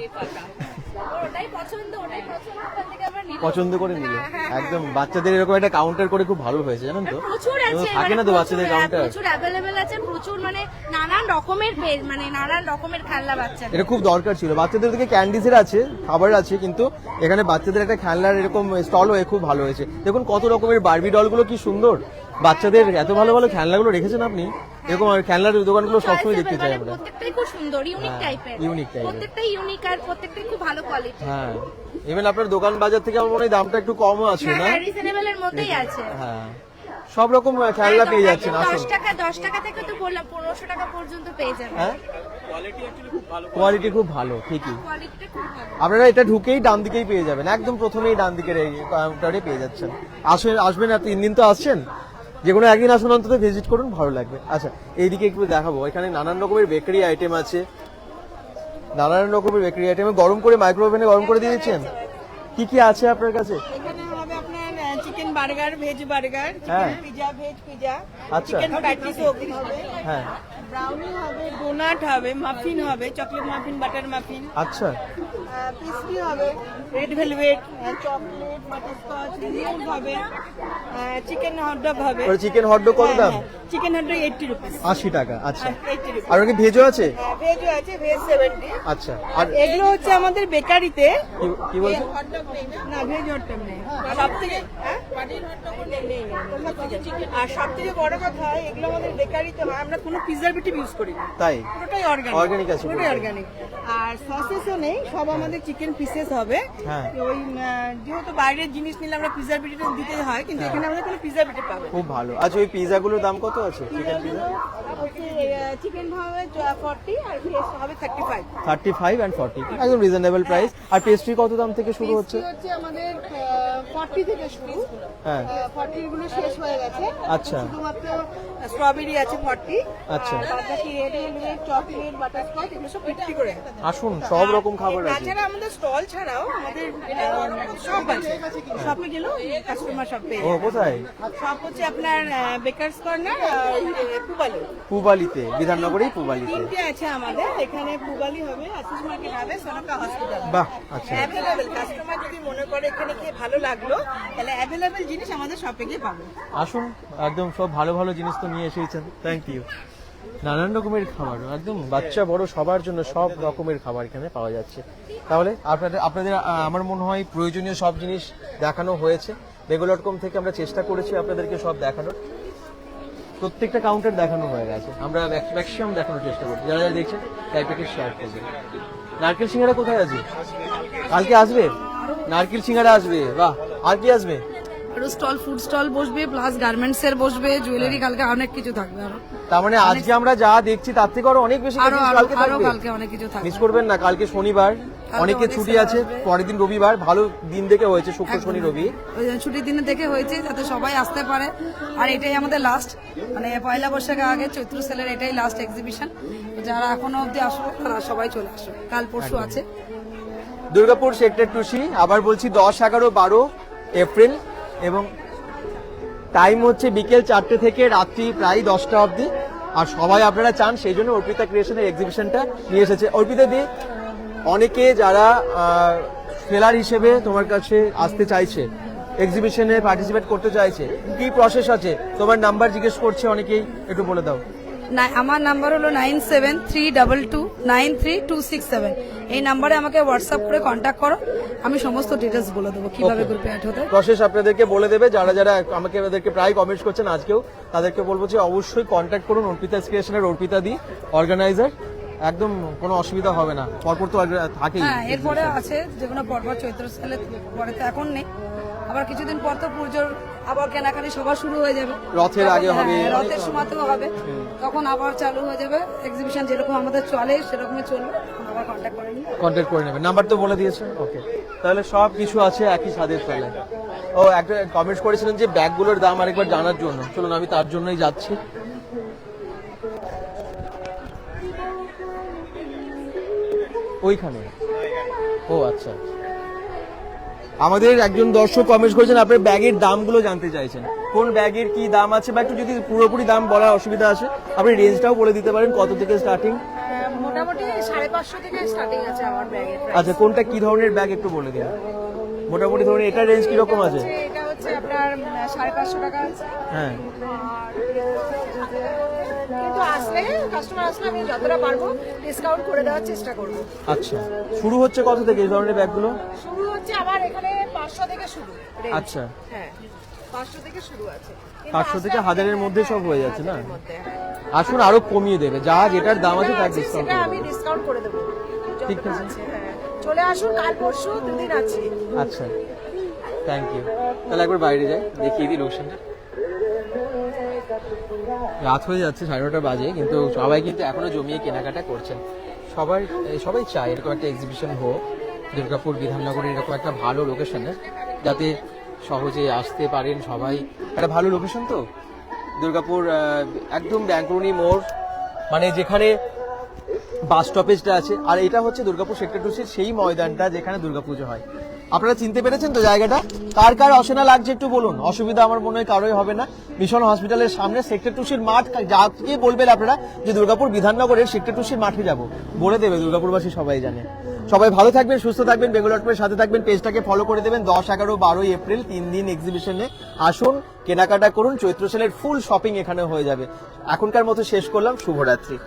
ওটাই পছন্দ, ওটাই পছন্দ, ওখান থেকে আবার নিতে পছন্দ করে নিল একদম। বাচ্চাদের এরকম একটা কাউন্টার করে খুব ভালো হয়েছে, জানেন তো? প্রচুর এরকম আছে, থাকে না তো মানে বাচ্চাদের প্রচুর, কাউন্টার। প্রচুর অ্যাভেলেবেল আছে, প্রচুর মানে নানান রকমের মানে নানান রকমের খেলনা বাচ্চাদের। এটা খুব দরকার ছিল। বাচ্চাদের দিকে ক্যান্ডিজের আছে, খাবার আছে, কিন্তু এখানে বাচ্চাদের একটা খেলনার এরকম স্টল হয়ে খুব ভালো হয়েছে। দেখুন কত রকমের বারবি ডলগুলো কি সুন্দর। বাচ্চাদের এত ভালো ভালো খেলনাগুলো রেখেছেন আপনি। এরকম আর খেলনার দোকানগুলো সবসময় দেখতে চাই আমরা। প্রত্যেকটাই খুব সুন্দর, ইউনিক হ্যাঁ, টাইপের, unique type এর। প্রত্যেকটাই ইউনিক আর প্রত্যেকটাই খুব ভালো কোয়ালিটি। হ্যাঁ, ইভেন আপনার দোকান বাজার থেকে আমার মনে হয় দামটা একটু কমও আছে না? রিজনেবল এর মধ্যেই আছে। হ্যাঁ, সব রকম খেলনা পেয়ে যাচ্ছেন, আসুন। 10 টাকা থেকে তো বললাম 1500 টাকা পর্যন্ত পেয়ে যাবেন। হ্যাঁ, কোয়ালিটি খুব ভালো, ঠিকই। কোয়ালিটিটা খুব ভালো। আপনারা এটা ঢুকেই ডান দিকেই পেয়ে যাবেন, একদম প্রথমেই ডান দিকের এই কাউন্টারে পেয়ে যাচ্ছেন। আসবেন আর 3 দিন তো আসছেন, যে কোনো একদিন আসুন, অন্তত ভিজিট করুন, ভালো লাগবে। আচ্ছা, এইদিকে একটু দেখাবো, এখানে নানান রকমের বেকারি আইটেম আছে, নানান রকমের বেকারি আইটেম গরম করে মাইক্রোওভেনে গরম করে দিয়ে দিচ্ছেন। কি কি আছে আপনার কাছে? এখানে হবে আপনার চিকেন বার্গার, ভেজ বার্গার, হ্যাঁ। চিকেন পিজা, ভেজ পিজা, আচ্ছা। চিকেন প্যাটিস হবে, হ্যাঁ, ব্রাউনি হবে, ডোনাট হবে, মাফিন হবে, চকলেট মাফিন, বাটার মাফিন, আচ্ছা, পেস্ট্রি হবে, red velvet, chocolate, butterscotch, ring হবে, চিকেন হটডগ হবে। চিকেন হটডগ কত দাম? Chicken hot dog 80 rupees. 80 টাকা। আচ্ছা, 80 রুপিস। আর কি ভেজও আছে? ভেজও আছে, ভেজ 70। আচ্ছা, আর এগুলো হচ্ছে আমাদের বেকারিতে। কি বলছেন? না, ভেজ হটডগ নেই। সব থেকে নেই। আর সব থেকে বড় কথা, এগুলো আমাদের বেকারিতে হয়, আমরা কোনো প্রিজারভেটিভ ইউজ করি না, তাই? পুরোটাই Organic আছে পুরোটাই পুরোটাই। অর্গানিক। আর সসেসও নেই, সব আমাদের চিকেন পিসেস হবে। হ্যাঁ। ওই যেহেতু বাইরের জিনিস নিলে আমরা প্রিজারভেটিভ দিতে হয়, কিন্তু এখানে আমরা কোনো প্রিজারভেটিভ পাবো না। খুব ভালো। আচ্ছা, ওই পিজাগুলোর দাম কত আছে? চিকেন পিজা চিকেন হবে 40 আর ভেজ হবে 35। 35 and 40, একদম রিজনেবল প্রাইস। আর পেস্ট্রি কত দাম থেকে শুরু হচ্ছে? হচ্ছে আমাদের 40 থেকে শুরু, হ্যাঁ, 40 গুলো শেষ হয়ে গেছে। আচ্ছা, শুধুমাত্র স্ট্রবেরি আছে 40, আচ্ছা। আর বাদ বাকি রেড ভেলভেট, চকলেট, বাটারস্কচ এগুলো সব বিক্রি করে। আসুন, সব রকম খাবার আছে। তাছাড়া আমাদের স্টল ছাড়াও আমাদের শপ আছে, শপে গেলেও কাস্টমার শপ পেয়ে ও যাবে। কোথায়? শপ হচ্ছে আপনার বেকার্স কর্নার পুবালি, পুবালিতে, বিধাননগরেই পুবালিতে। তিনটে আছে আমাদের এখানে। পুবালি হবে, আশিস মার্কেট হবে, সোনাকা হসপিটাল। বাহ, আচ্ছা। অ্যাভেলেবেল, কাস্টমার যদি মনে করে এখানে খেয়ে ভালো লাগলো তাহলে অ্যাভেলেবেল জিনিস আমাদের শপে গিয়ে পাবে। আসুন, একদম সব ভালো ভালো জিনিস তো নিয়ে এসেছেন, থ্যাংক ইউ। নানান রকমের খাবার, একদম বাচ্চা বড় সবার জন্য সব রকমের খাবার এখানে পাওয়া যাচ্ছে। তাহলে আপনাদের আমার মনে হয় প্রয়োজনীয় সব জিনিস দেখানো হয়েছে। বেঙ্গল.com থেকে আমরা চেষ্টা করেছি আপনাদেরকে সব দেখানোর, প্রত্যেকটা কাউন্টার দেখানো হয়ে গেছে। আমরা ম্যাক্সিমাম দেখানোর চেষ্টা করছি। যারা যারা দেখছেন লাইভটাকে শেয়ার করবেন। নারকেল সিঙ্গারা কোথায় আছে? কালকে আসবে নারকেল সিঙ্গারা আসবে, বাহ। আর কি আসবে? আরো স্টল, ফুড স্টল বসবে, প্লাস গার্মেন্টস এর বসবে, জুয়েলারি, কালকে অনেক কিছু থাকবে। আরো তার মানে আজকে আমরা যা দেখছি তার থেকে আরো অনেক বেশি আরো কিছু কালকে থাকবে। কালকে অনেক কিছু থাকবে। মিস করবেন না, কালকে শনিবার, অনেকে অনেক ছুটি sale আছে, আসবে। পরের দিন রবিবার, ভালো দিন দেখে হয়েছে, শুক্র শনি রবি। ওই জন্য ছুটির দিনে দেখে হয়েছে যাতে সবাই আসতে পারে। আর এটাই আমাদের লাস্ট, মানে পয়লা বৈশাখের আগে চৈত্র সেলের এটাই লাস্ট এক্সিবিশন। যারা এখনো অবধি আসবে তারা সবাই চলে আসবে, কাল পরশু আছে। দুর্গাপুর সেক্টর 2C, আবার বলছি 10, 11, 12 এপ্রিল, এবং টাইম হচ্ছে বিকেল 4টে থেকে রাত্রি প্রায় 10টা অবধি। আর সবাই আপনারা চান, সেই জন্য অর্পিতা ক্রিয়েশনের এক্সিবিশনটা নিয়ে এসেছে। অর্পিতা দি, অনেকে যারা সেলার হিসেবে তোমার কাছে আসতে চাইছে, এক্সিবিশনে পার্টিসিপেট করতে চাইছে, কি প্রসেস আছে? তোমার নাম্বার জিজ্ঞেস করছে অনেকেই, একটু বলে দাও। আমার নাম্বার হলো 9732293267। এই নাম্বারে আমাকে হোয়াটসঅ্যাপ করে কন্ট্যাক্ট করো, আমি সমস্ত ডিটেলস বলে দেবো কিভাবে গ্রুপে অ্যাড হতে। প্রসেস আপনাদেরকে বলে দেবে। যারা যারা আমাদেরকে প্রায় কমেন্টস করছেন আজকেও, তাদেরকে বলবো যে অবশ্যই কন্ট্যাক্ট করুন অর্পিতা ক্রিয়েশনের অর্পিতা দি, অর্গানাইজার। একদম কোনো অসুবিধা হবে না, পরপর তো থাকেই। হ্যাঁ, এরপরে আছে যেগুলো পরপর চৈত্র সেলে, পরে তো এখন নেই, আবার কিছুদিন পর তো পুজোর আবার কেনাকাটি সবার শুরু হয়ে যাবে। রথের আগে তখন, হবে, হ্যাঁ, রথের সময়তেও হবে, তখন আবার চালু হয়ে যাবে এক্সিবিশন। যেরকম আমাদের চলে সেরকমই চলবে, তখন আবার কন্ট্যাক্ট করে নিই। কন্ট্যাক্ট করে নেবেন, নাম্বার তো বলে দিয়েছে। ওকে, তাহলে সব কিছু আছে একই ছাদের তলায়। ও, একটা কমেন্টস করেছিলেন যে ব্যাগগুলোর দাম আরেকবার জানার জন্য, চলুন আমি তার জন্যই যাচ্ছি। ওইখানে, ও আচ্ছা। আমাদের একজন দর্শক কমেন্টস করেছেন আপনার ব্যাগের দামগুলো জানতে চাইছেন, কোন ব্যাগের কি দাম আছে, বা একটু যদি পুরোপুরি দাম বলার অসুবিধা আছে আপনি রেঞ্জটাও বলে দিতে পারেন, কত থেকে স্টার্টিং? মোটামুটি 550 থেকে স্টার্টিং আছে আমার ব্যাগের। আচ্ছা, কোনটা কি ধরনের ব্যাগ একটু বলে দিন মোটামুটি। ধরুন এটা রেঞ্জ কিরকম আছে? এটা হচ্ছে আপনার 550 টাকা আছে। হ্যাঁ, কিন্তু আসলে কাস্টমার আসলে আমি যতটা পারবো ডিসকাউন্ট করে দেওয়ার চেষ্টা করব। আচ্ছা। শুরু হচ্ছে কত থেকে এই ধরনের ব্যাগগুলো? শুরু হচ্ছে আমার এখানে 500 থেকে শুরু। range। আচ্ছা, হ্যাঁ, 500 থেকে শুরু আছে। কিন্তু 500 থেকে আসলে 1000-এর আমি- মধ্যে সব হয়ে যাচ্ছে না? হাজারের মধ্যে, হ্যাঁ। আসুন, আরো কমিয়ে দেবে, যা যেটার দাম আছে তার আছে, ডিসকাউন্ট সেটা করে আমি দেবে। ডিসকাউন্ট করে দেবো। ঠিক যতটা আছে। হ্যাঁ। চলে আসুন, কাল পরশু দুদিন আছে। আচ্ছা, থ্যাংক ইউ। তাহলে একবার বাইরে যাই, দেখিয়ে দিই লোকেশনটা। রাত হয়ে যাচ্ছে, 9:30 বাজে, কিন্তু সবাই কিন্তু এখনো জমিয়ে কেনাকাটা করছেন। সবাই চায় এরকম একটা এক্সিবিশন হোক দুর্গাপুর বিধাননগরের এরকম একটা ভালো লোকেশনে, যাতে সহজে আসতে পারেন সবাই। একটা ভালো লোকেশন তো দুর্গাপুর, একদম ব্যাঙ্কুনি মোড়, মানে যেখানে বাস স্টপেজটা আছে। আর এটা হচ্ছে দুর্গাপুর সেক্টর 2C সেই ময়দানটা যেখানে দুর্গাপুজো হয়। আপনারা চিনতে পেরেছেন তো জায়গাটা? কার কার অচেনা লাগছে একটু বলুন, অসুবিধা আমার মনে হয় কারোই হবে না। মিশন হসপিটালের সামনে সেক্টর 2Cর মাঠ, যাকে বলবেন আপনারা যে দুর্গাপুর বিধাননগরের সেক্টর 2Cর মাঠে যাব, বলে দেবে, দুর্গাপুরবাসী সবাই জানে। সবাই ভালো থাকবেন, সুস্থ থাকবেন, বেঙ্গল.com-এর সাথে থাকবেন, পেজটাকে ফলো করে দেবেন। 10, 11, 12 এপ্রিল 3 দিন এক্সিবিশনে আসুন, কেনাকাটা করুন, চৈত্র সেলের ফুল শপিং এখানে হয়ে যাবে। এখনকার মতো শেষ করলাম, শুভরাত্রি।